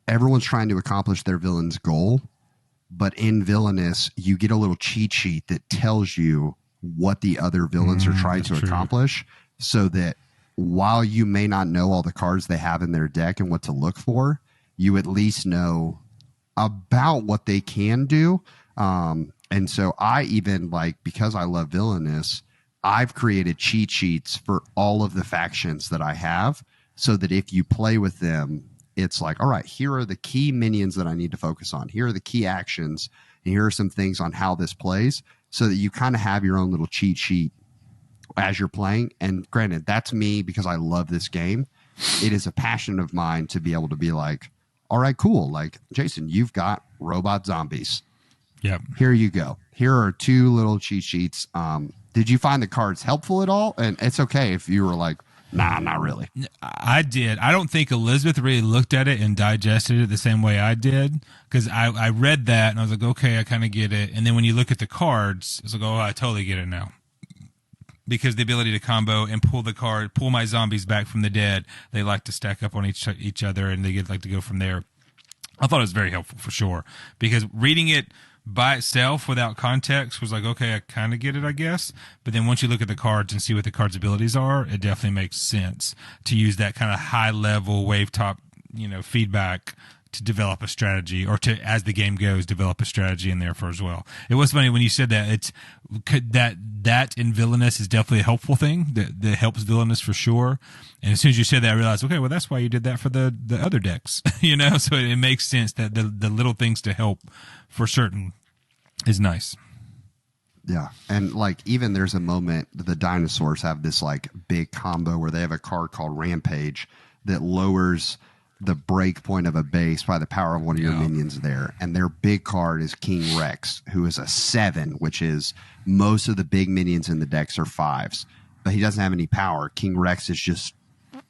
everyone's trying to accomplish their villain's goal, but in Villainous, you get a little cheat sheet that tells you what the other villains are trying to accomplish, so that while you may not know all the cards they have in their deck and what to look for, you at least know about what they can do. And so I even, like, because I love Villainous, I've created cheat sheets for all of the factions that I have, so that if you play with them, it's like, all right, here are the key minions that I need to focus on. Here are the key actions. And here are some things on how this plays, so that you kind of have your own little cheat sheet as you're playing. And granted, that's me because I love this game. It is a passion of mine to be able to be like, all right, cool. Like, Jason, you've got robot zombies. Yep. Here you go. Here are 2 little cheat sheets. Did you find the cards helpful at all? And it's okay if you were like, nah, not really. I did. I don't think Elizabeth really looked at it and digested it the same way I did, because I read that and I was like, okay, I kind of get it. And then when you look at the cards, it's like, oh, I totally get it now. Because the ability to combo and pull my zombies back from the dead, they like to stack up on each other, and they like to go from there. I thought it was very helpful for sure, because reading it by itself without context was like, okay, I kind of get it, I guess. But then once you look at the cards and see what the cards' abilities are, it definitely makes sense to use that kind of high level wave top, feedback to develop a strategy, or to, as the game goes, develop a strategy in there for as well. It was funny when you said that. It's that in villainous is definitely a helpful thing that helps villainous for sure. And as soon as you said that, I realized, okay, well, that's why you did that for the other decks, So it makes sense that the little things to help for certain is nice. Yeah. And like, even there's a moment the dinosaurs have this like big combo where they have a card called Rampage that lowers the break point of a base by the power of one of your minions there. And their big card is King Rex, who is a 7, which is, most of the big minions in the decks are 5s, but he doesn't have any power. King Rex is just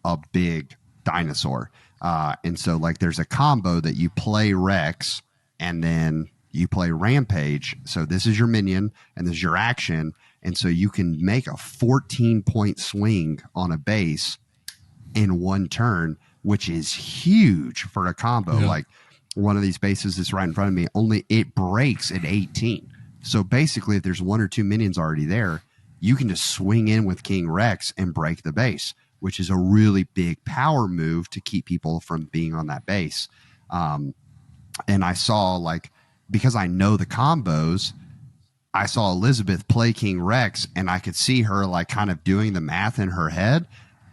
a big dinosaur. And so like, there's a combo that you play Rex and then you play Rampage. So this is your minion and this is your action. And so you can make a 14-point swing on a base in one turn, which is huge for a combo. Yeah. Like, one of these bases that's right in front of me, only it breaks at 18. So basically, if there's 1 or 2 minions already there, you can just swing in with King Rex and break the base, which is a really big power move to keep people from being on that base. And I saw, like, because I know the combos, I saw Elizabeth play King Rex, and I could see her like kind of doing the math in her head.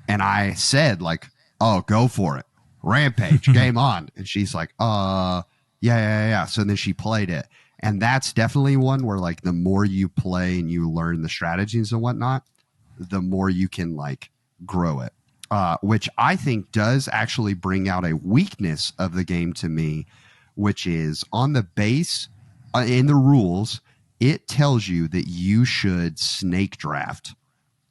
And I said, like, oh, go for it. Rampage, game on. And she's like, yeah. So then she played it. And that's definitely one where, like, the more you play and you learn the strategies and whatnot, the more you can, like, grow it. Which I think does actually bring out a weakness of the game to me, which is on the base, in the rules, it tells you that you should snake draft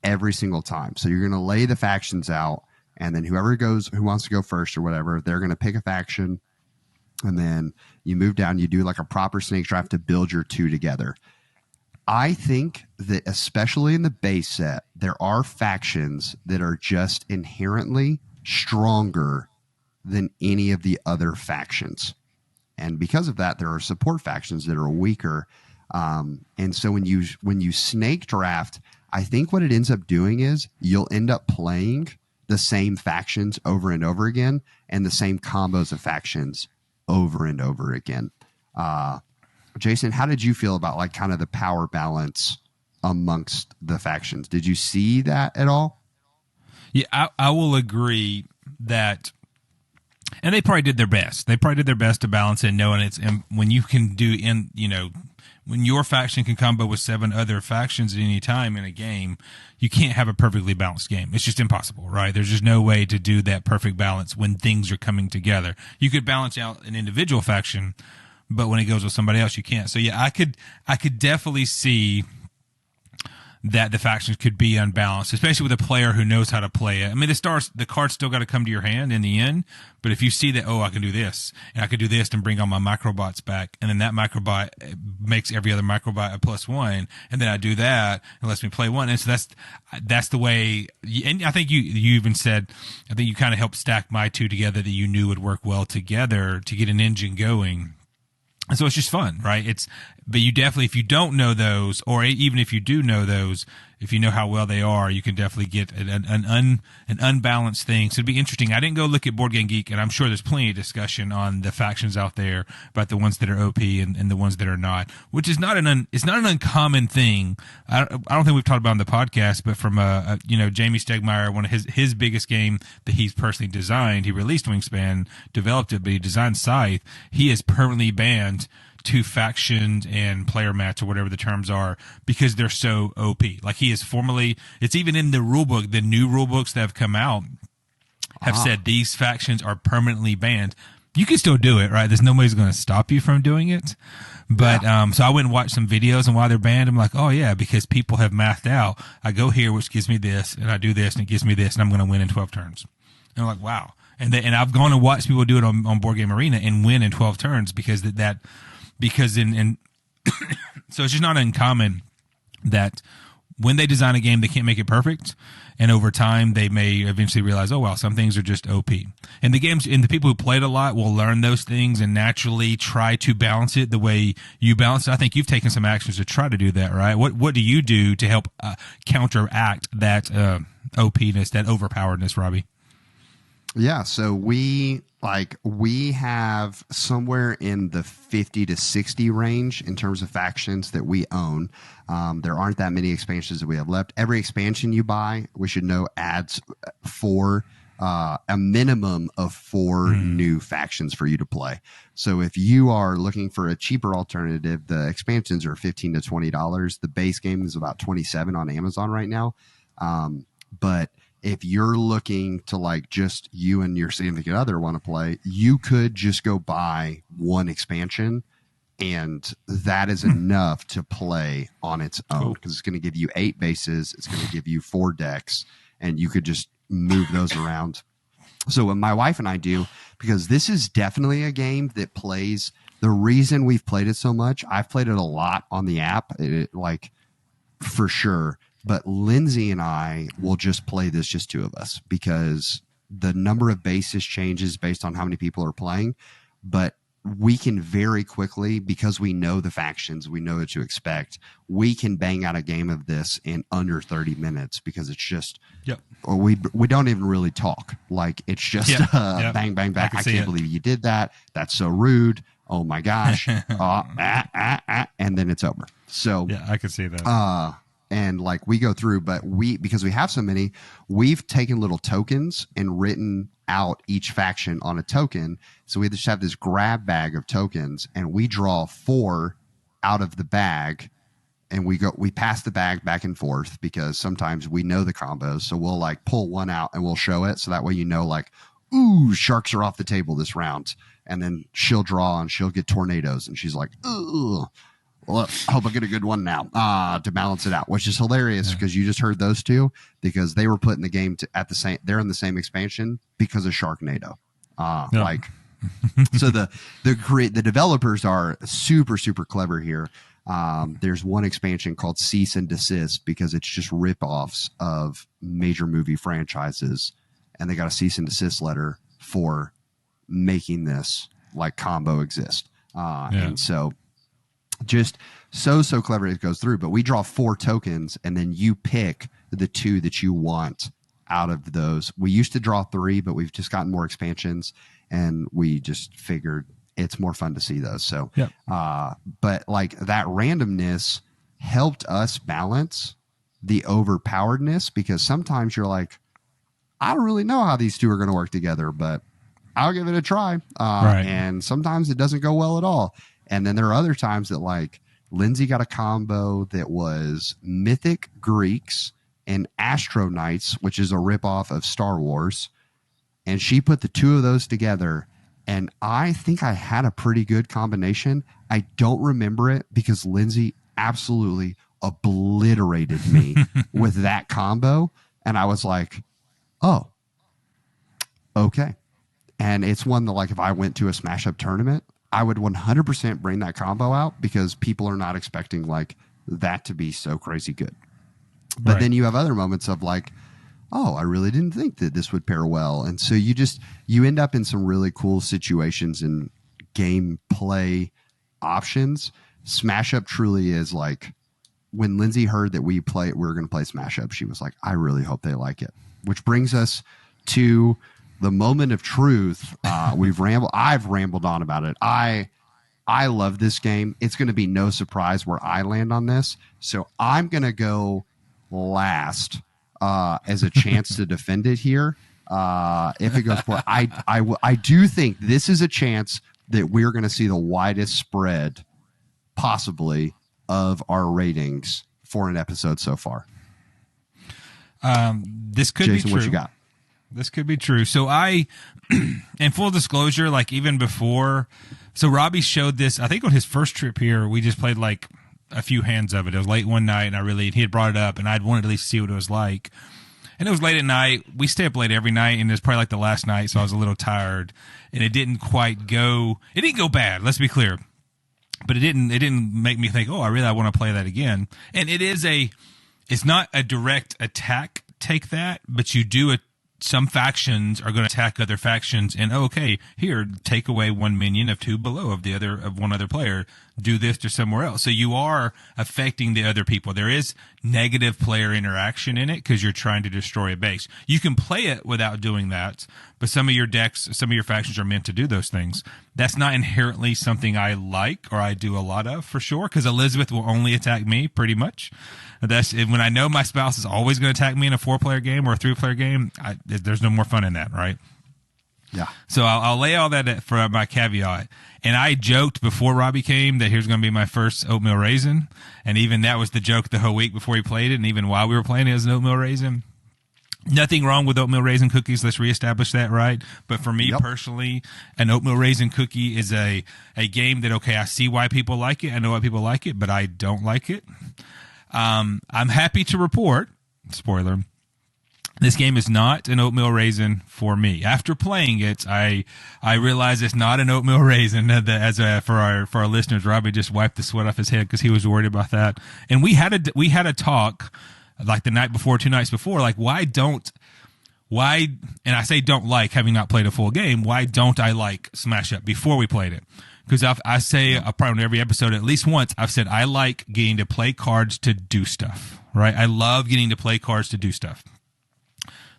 every single time. So you're going to lay the factions out, and then who wants to go first or whatever, they're going to pick a faction, and then you move down, you do like a proper snake draft to build your 2 together. I think that especially in the base set, there are factions that are just inherently stronger than any of the other factions. And because of that, there are support factions that are weaker. And so when you snake draft, I think what it ends up doing is you'll end up playing the same factions over and over again, and the same combos of factions over and over again. Jason, how did you feel about like kind of the power balance amongst the factions? Did you see that at all? Yeah, I will agree that, and they probably did their best. They probably did their best to balance it, knowing it's, and when you can do when your faction can combo with 7 other factions at any time in a game, you can't have a perfectly balanced game. It's just impossible, right? There's just no way to do that perfect balance when things are coming together. You could balance out an individual faction, but when it goes with somebody else, you can't. So yeah, I could definitely see that the factions could be unbalanced, especially with a player who knows how to play it. I mean, the cards still got to come to your hand in the end, but if you see that, oh, I can do this, and I can do this and bring all my microbots back, and then that microbot makes every other microbot a +1, and then I do that and lets me play one. And so that's the way. And I think you even said, I think you kind of helped stack my 2 together that you knew would work well together to get an engine going. And so it's just fun, right? But you definitely, if you don't know those, or even if you do know those, if you know how well they are, you can definitely get an unbalanced thing. So it'd be interesting. I didn't go look at Board Game Geek, and I'm sure there's plenty of discussion on the factions out there about the ones that are OP and the ones that are not, which is not it's not an uncommon thing. I don't think we've talked about it on the podcast, but from Jamie Stegmaier, one of his biggest game that he's personally designed, he released Wingspan, developed it, but he designed Scythe. He is permanently banned to factions and player mats or whatever the terms are because they're so OP. Like he is formally, it's even in the rule book, the new rule books that have come out have said these factions are permanently banned. You can still do it, right? There's nobody's going to stop you from doing it. But, so I went and watched some videos and why they're banned. I'm like, oh yeah, because people have mathed out. I go here, which gives me this, and I do this and it gives me this, and I'm going to win in 12 turns. And I'm like, wow. And I've gone and watched people do it on Board Game Arena and win in 12 turns because because so it's just not uncommon that when they design a game, they can't make it perfect. And over time, they may eventually realize, oh, well, some things are just OP. And the people who played a lot will learn those things and naturally try to balance it the way you balance it. I think you've taken some actions to try to do that, right? What do you do to help counteract that OP-ness, that overpoweredness, Robbie? Yeah, so we have somewhere in the 50 to 60 range in terms of factions that we own. There aren't that many expansions that we have left. Every expansion you buy, we should know, adds a minimum of 4 new factions for you to play. So if you are looking for a cheaper alternative, the expansions are $15 to $20. The base game is about $27 on Amazon right now. But if you're looking to like just you and your significant other want to play, you could just go buy one expansion and that is enough to play on its own because it's going to give you 8 bases. It's going to give you 4 decks and you could just move those around. So what my wife and I do, because this is definitely a game that plays, the reason we've played it so much, I've played it a lot on the app, for sure. But Lindsay and I will just play this, just 2 of us, because the number of bases changes based on how many people are playing. But we can very quickly, because we know the factions, we know what to expect, we can bang out a game of this in under 30 minutes because it's just, or we don't even really talk. Like it's just bang, bang, bang. I can't believe you did that. That's so rude. Oh my gosh. And then it's over. So yeah, I can see that. And like we go through, but because we have so many, we've taken little tokens and written out each faction on a token. So we just have this grab bag of tokens and we draw 4 out of the bag and we pass the bag back and forth because sometimes we know the combos. So we'll like pull one out and we'll show it. So that way, like, ooh, sharks are off the table this round. And then she'll draw and she'll get tornadoes. And she's like, ooh. Well, I hope I get a good one now to balance it out, which is hilarious because you just heard those 2 because they were put in the game they're in the same expansion because of Sharknado. So the developers are super, super clever here. There's one expansion called Cease and Desist because it's just ripoffs of major movie franchises. And they got a cease and desist letter for making this like combo exist. And so just so clever it goes through, but we draw 4 tokens and then you pick the 2 that you want out of those. We used to draw 3, but we've just gotten more expansions and we just figured it's more fun to see those. So, but like that randomness helped us balance the overpoweredness because sometimes you're like, I don't really know how these 2 are going to work together, but I'll give it a try. And sometimes it doesn't go well at all. And then there are other times that like Lindsay got a combo that was Mythic Greeks and Astro Knights, which is a ripoff of Star Wars. And she put the 2 of those together. And I think I had a pretty good combination. I don't remember it because Lindsay absolutely obliterated me with that combo. And I was like, oh, okay. And it's one that like if I went to a Smash Up tournament, I would 100% bring that combo out because people are not expecting like that to be so crazy good. But then you have other moments of like, oh, I really didn't think that this would pair well. And so you end up in some really cool situations and gameplay options. Smash Up truly is like when Lindsay heard that we were going to play Smash Up, she was like, I really hope they like it. Which brings us to the moment of truth. I've rambled on about it. I love this game. It's going to be no surprise where I land on this. So I'm going to go last as a chance to defend it here. If it goes for I do think this is a chance that we're going to see the widest spread possibly of our ratings for an episode so far. This could Jason, be true. what you got? This could be true. So in full disclosure, like even before, so Robbie showed this, I think on his first trip here, we just played like a few hands of it. It was late one night and he had brought it up and I'd wanted to at least see what it was like. And it was late at night. We stay up late every night, and it was probably like the last night, so I was a little tired. And it didn't go bad, let's be clear. But it didn't make me think, oh, I want to play that again. And it's not a direct attack, take that, but you do some factions are going to attack other factions, and okay, here, take away one minion of two below of one other player. Do this to somewhere else. So you are affecting the other people. There is negative player interaction in it because you're trying to destroy a base. You can play it without doing that, but some of your decks, some of your factions are meant to do those things. That's not inherently something I like or I do a lot of, for sure, because Elizabeth will only attack me pretty much. That's when I know my spouse is always going to attack me in a 4-player game or a 3-player game. There's no more fun in that, right? Yeah. So I'll lay all that for my caveat. And I joked before Robbie came that here's going to be my first oatmeal raisin. And even that was the joke the whole week before he played it. And even while we were playing it as an oatmeal raisin. Nothing wrong with oatmeal raisin cookies. Let's reestablish that, right? But for me personally, an oatmeal raisin cookie is a game that, okay, I see why people like it. I know why people like it, but I don't like it. I'm happy to report, spoiler, this game is not an oatmeal raisin for me. After playing it, I realized it's not an oatmeal raisin. For our listeners, Robbie just wiped the sweat off his head because he was worried about that. And we had a talk like the night before, 2 nights before, like why, and I say don't like, having not played a full game, why don't I like Smash Up before we played it? Because I say probably on every episode at least once, I've said I like getting to play cards to do stuff, right? I love getting to play cards to do stuff.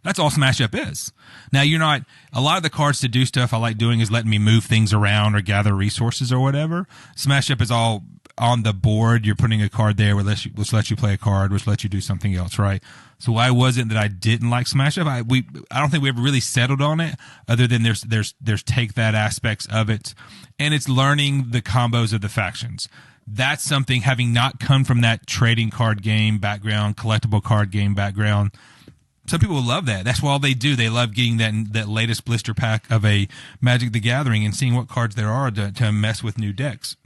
That's all Smash Up is. Now, a lot of the cards to do stuff I like doing is letting me move things around or gather resources or whatever. Smash Up is all on the board. You're putting a card there which lets you play a card, which lets you do something else, right? So why was it that I didn't like Smash Up? I don't think we ever really settled on it, other than there's take that aspects of it, and it's learning the combos of the factions. That's something, having not come from that trading card game background, collectible card game background. Some people love that. That's all they do. They love getting that latest blister pack of a Magic the Gathering and seeing what cards there are to mess with new decks.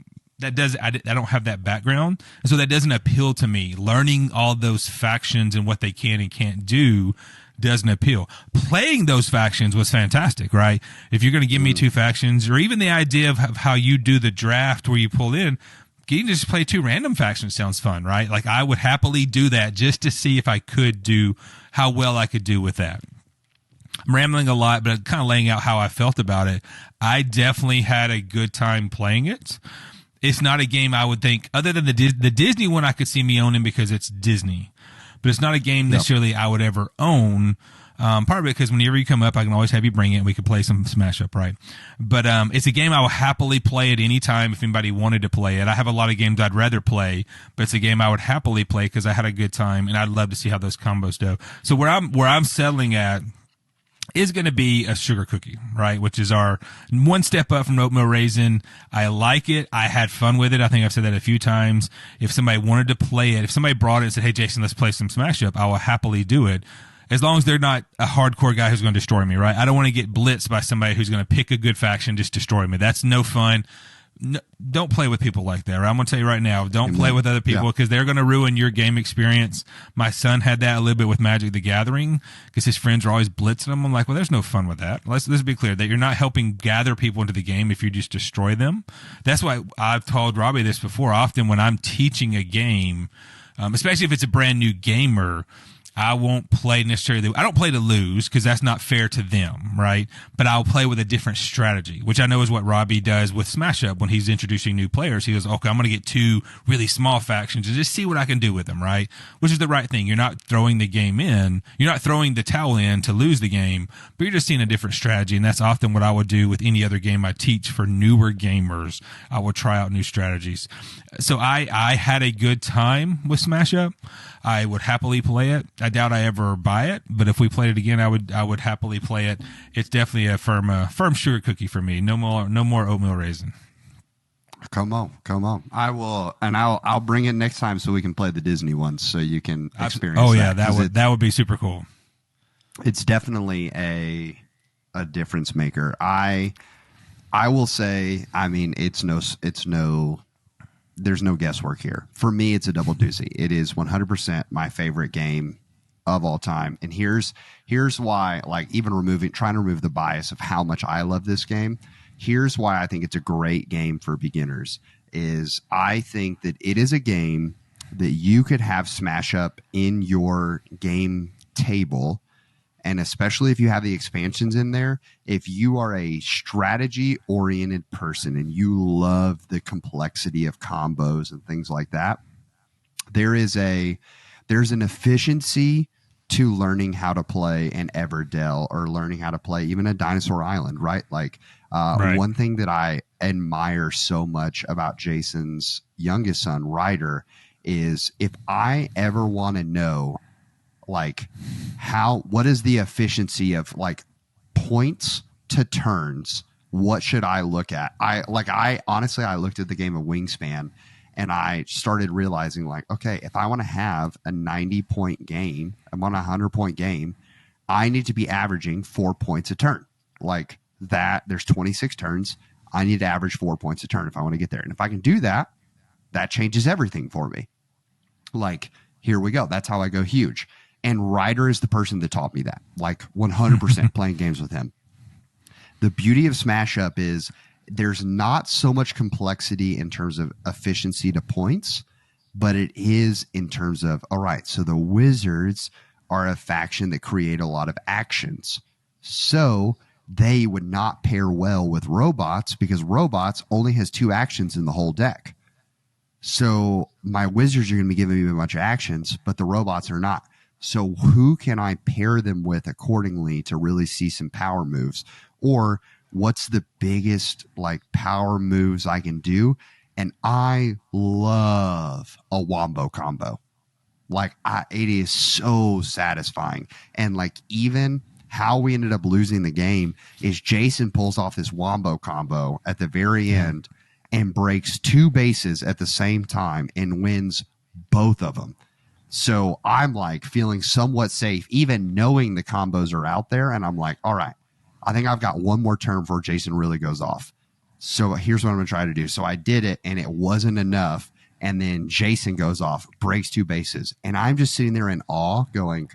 I don't have that background, and so that doesn't appeal to me. Learning all those factions and what they can and can't do doesn't appeal. Playing those factions was fantastic, right? If you're going to give me 2 factions, or even the idea of how you do the draft where you pull in, getting to just play 2 random factions sounds fun, right? Like I would happily do that just to see if I could do how well I could do with that. I'm rambling a lot, but kind of laying out how I felt about it. I definitely had a good time playing it. It's not a game I would think, other than the Disney one, I could see me owning because it's Disney. But it's not a game necessarily I would ever own. Partly because whenever you come up, I can always have you bring it and we can play some Smash Up, right? But it's a game I will happily play at any time if anybody wanted to play it. I have a lot of games I'd rather play, but it's a game I would happily play because I had a good time and I'd love to see how those combos go. So where I'm settling at is going to be a sugar cookie, right? Which is our one step up from oatmeal raisin. I like it. I had fun with it. I think I've said that a few times. If somebody wanted to play it, if somebody brought it and said, hey, Jason, let's play some Smash Up, I will happily do it. As long as they're not a hardcore guy who's going to destroy me, right? I don't want to get blitzed by somebody who's going to pick a good faction, just destroy me. That's no fun. No, don't play with people like that, right? I'm going to tell you right now, don't play with other people because they're going to ruin your game experience. My son had that a little bit with Magic the Gathering because his friends are always blitzing him. I'm like, well, there's no fun with that. Let's be clear that you're not helping gather people into the game if you just destroy them. That's why I've told Robbie this before. Often when I'm teaching a game, especially if it's a brand new gamer, I won't play necessarily. I don't play to lose because that's not fair to them, right? But I'll play with a different strategy, which I know is what Robbie does with Smash Up when he's introducing new players. He goes, okay, I'm going to get 2 really small factions and just see what I can do with them, right? Which is the right thing. You're not throwing the game in. You're not throwing the towel in to lose the game, but you're just seeing a different strategy. And that's often what I would do with any other game I teach for newer gamers. I would try out new strategies. So I had a good time with Smash Up. I would happily play it. I doubt I ever buy it, but if we played it again, I would happily play it. It's definitely a firm sugar cookie for me. No more oatmeal raisin. Come on. I will, and I'll bring it next time so we can play the Disney ones, so you can experience. Oh yeah, that would be super cool. It's definitely a difference maker. I will say, I mean, there's no guesswork here. For me, it's a double doozy. It is 100% my favorite game of all time. And here's why, like, even trying to remove the bias of how much I love this game. Here's why I think it's a great game for beginners is I think that it is a game that you could have Smash Up in your game table. And especially if you have the expansions in there, if you are a strategy-oriented person and you love the complexity of combos and things like that, there's an efficiency to learning how to play an Everdell or learning how to play even a Dinosaur Island, right? Like right. One thing that I admire so much about Jason's youngest son, Ryder, is if I ever want to know like what is the efficiency of like points to turns, what should I look at? I honestly looked at the game of Wingspan and I started realizing like, okay, if I want to have a 90-point game, I'm on a 100-point game, I need to be averaging 4 points a turn. Like that, there's 26 turns. I need to average 4 points a turn if I want to get there. And if I can do that, that changes everything for me. Like, here we go. That's how I go huge. And Ryder is the person that taught me that, like 100% playing games with him. The beauty of Smash Up is there's not so much complexity in terms of efficiency to points, but it is in terms of, all right, so the wizards are a faction that create a lot of actions. So they would not pair well with robots because robots only has 2 actions in the whole deck. So my wizards are going to be giving me a bunch of actions, but the robots are not. So who can I pair them with accordingly to really see some power moves? Or what's the biggest like power moves I can do? And I love a wombo combo. Like it is so satisfying. And like even how we ended up losing the game is Jason pulls off this wombo combo at the very end and breaks 2 bases at the same time and wins both of them. So I'm like feeling somewhat safe, even knowing the combos are out there. And I'm like, all right, I think I've got one more turn before Jason really goes off. So here's what I'm going to try to do. So I did it and it wasn't enough. And then Jason goes off, breaks 2 bases. And I'm just sitting there in awe going,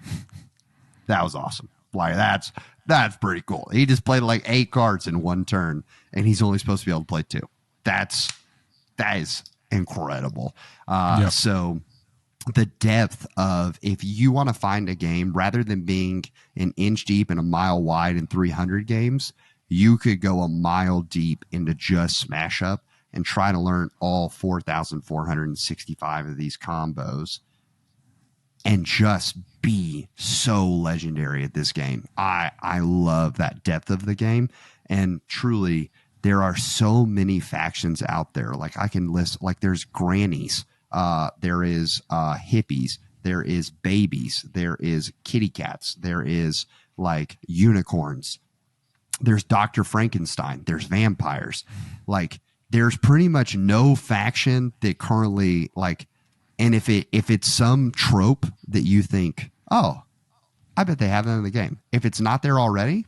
that was awesome. Like that's pretty cool. He just played like 8 cards in 1 turn and he's only supposed to be able to play 2. That is incredible. Yep. So the depth of if you want to find a game rather than being an inch deep and a mile wide in 300 games, you could go a mile deep into just Smash Up and try to learn all 4,465 of these combos and just be so legendary at this game. I love that depth of the game. And truly, there are so many factions out there. Like I can list, like there's grannies. There is hippies, there is babies, there is kitty cats, there is like unicorns, there's Dr. Frankenstein, there's vampires. Like there's pretty much no faction that currently like, and if it's some trope that you think, oh, I bet they have that in the game. If it's not there already,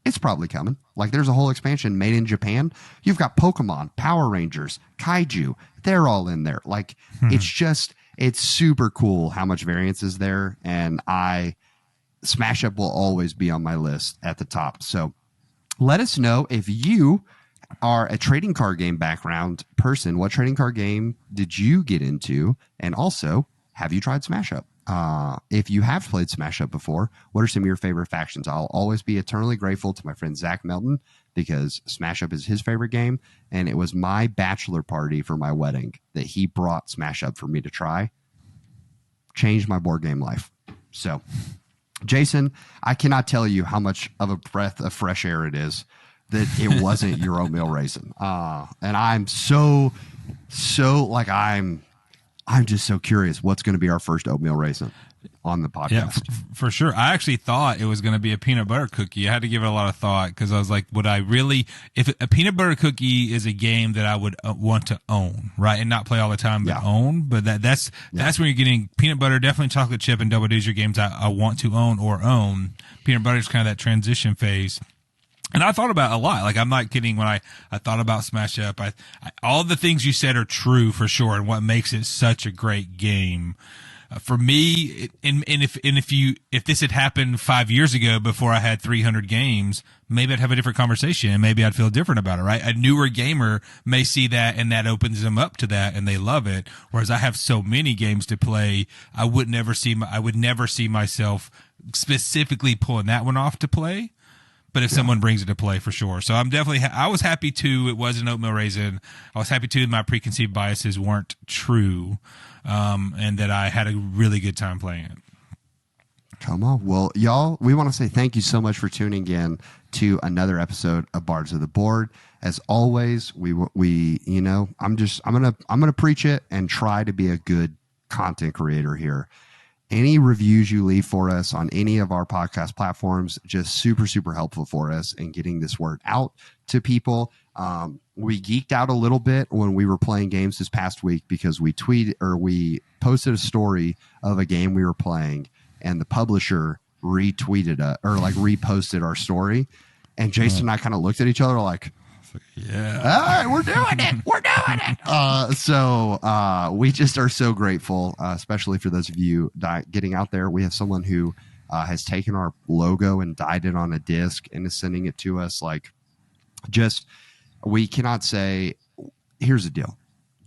it's probably coming. Like there's a whole expansion made in Japan. You've got Pokemon, Power Rangers, Kaiju. They're all in there. Like it's super cool how much variance is there. And Smash Up will always be on my list at the top. So let us know if you are a trading card game background person. What trading card game did you get into? And also, have you tried Smash Up? if you have played Smash Up before, what are some of your favorite factions? I'll always be eternally grateful to my friend Zach Melton because Smash Up is his favorite game, and it was my bachelor party for my wedding that he brought Smash Up for me to try. Changed my board game life. So, Jason, I cannot tell you how much of a breath of fresh air it is that it wasn't your oatmeal raisin. And I'm so like I'm just so curious what's going to be our first oatmeal raisin on the podcast. Yeah, for sure. I actually thought it was going to be a peanut butter cookie. I had to give it a lot of thought because I was like, would I really, if a peanut butter cookie is a game that I would want to own, right? And not play all the time, but own. But that's when you're getting peanut butter, definitely chocolate chip and Double D's are games I want to own or own. Peanut butter is kind of that transition phase. And I thought about it a lot. Like, I'm not kidding when I thought about Smash Up. All the things you said are true for sure. And what makes it such a great game. For me, if this had happened 5 years ago before I had 300 games, maybe I'd have a different conversation and maybe I'd feel different about it, right? A newer gamer may see that and that opens them up to that and they love it. Whereas I have so many games to play, I would never see myself specifically pulling that one off to play. But if someone brings it to play, for sure. So I'm definitely, I was happy too. It was an oatmeal raisin. I was happy too. My preconceived biases weren't true. And that I had a really good time playing it. Come on. Well, y'all, we want to say thank you so much for tuning in to another episode of Bards of the Board. As always, we I'm going to preach it and try to be a good content creator here. Any reviews you leave for us on any of our podcast platforms, just super, super helpful for us in getting this word out to people. We geeked out a little bit when we were playing games this past week because we posted a story of a game we were playing and the publisher reposted our story. And Jason and I kind of looked at each other like, yeah, all right, we're doing it. We're doing it. So we just are so grateful, especially for those of you getting out there. We have someone who has taken our logo and dyed it on a disc and is sending it to us. We cannot say, here's the deal.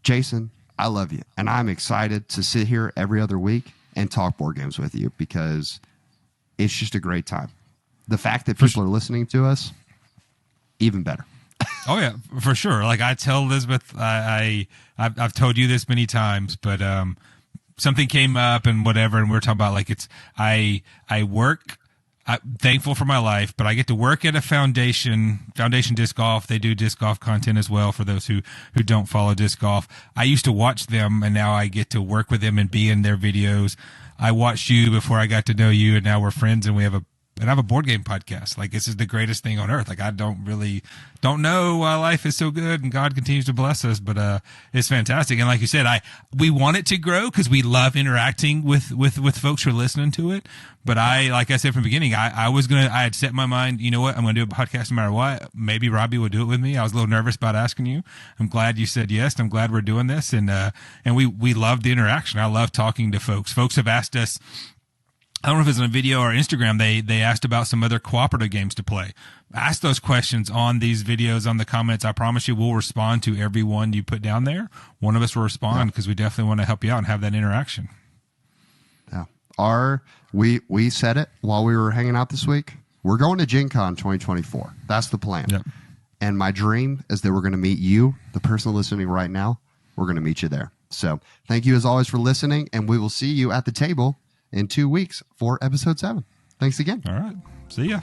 Jason, I love you. And I'm excited to sit here every other week and talk board games with you because it's just a great time. The fact that people are listening to us, even better. Oh yeah, for sure. Like I tell Elizabeth, I've told you this many times, but something came up and whatever, and we were talking about like I work. I'm thankful for my life, but I get to work at a foundation disc golf. They do disc golf content as well for those who don't follow disc golf. I used to watch them and now I get to work with them and be in their videos. I watched you before I got to know you and now we're friends and I have a board game podcast. Like this is the greatest thing on earth. Like I don't know why life is so good and God continues to bless us, but it's fantastic. And like you said, we want it to grow because we love interacting with folks who are listening to it. But like I said from the beginning, I had set my mind, you know what, I'm going to do a podcast no matter what. Maybe Robbie will do it with me. I was a little nervous about asking you. I'm glad you said yes. I'm glad we're doing this. And we love the interaction. I love talking to folks. Folks have asked us, I don't know if it's on a video or Instagram, they asked about some other cooperative games to play. Ask those questions on these videos, on the comments. I promise you we'll respond to every one you put down there. One of us will respond because we definitely want to help you out and have that interaction. Yeah. We said it while we were hanging out this week. We're going to Gen Con 2024. That's the plan. Yep. And my dream is that we're going to meet you, the person listening right now. We're going to meet you there. So thank you as always for listening, and we will see you at the table in 2 weeks for episode 7. Thanks again. All right. See ya.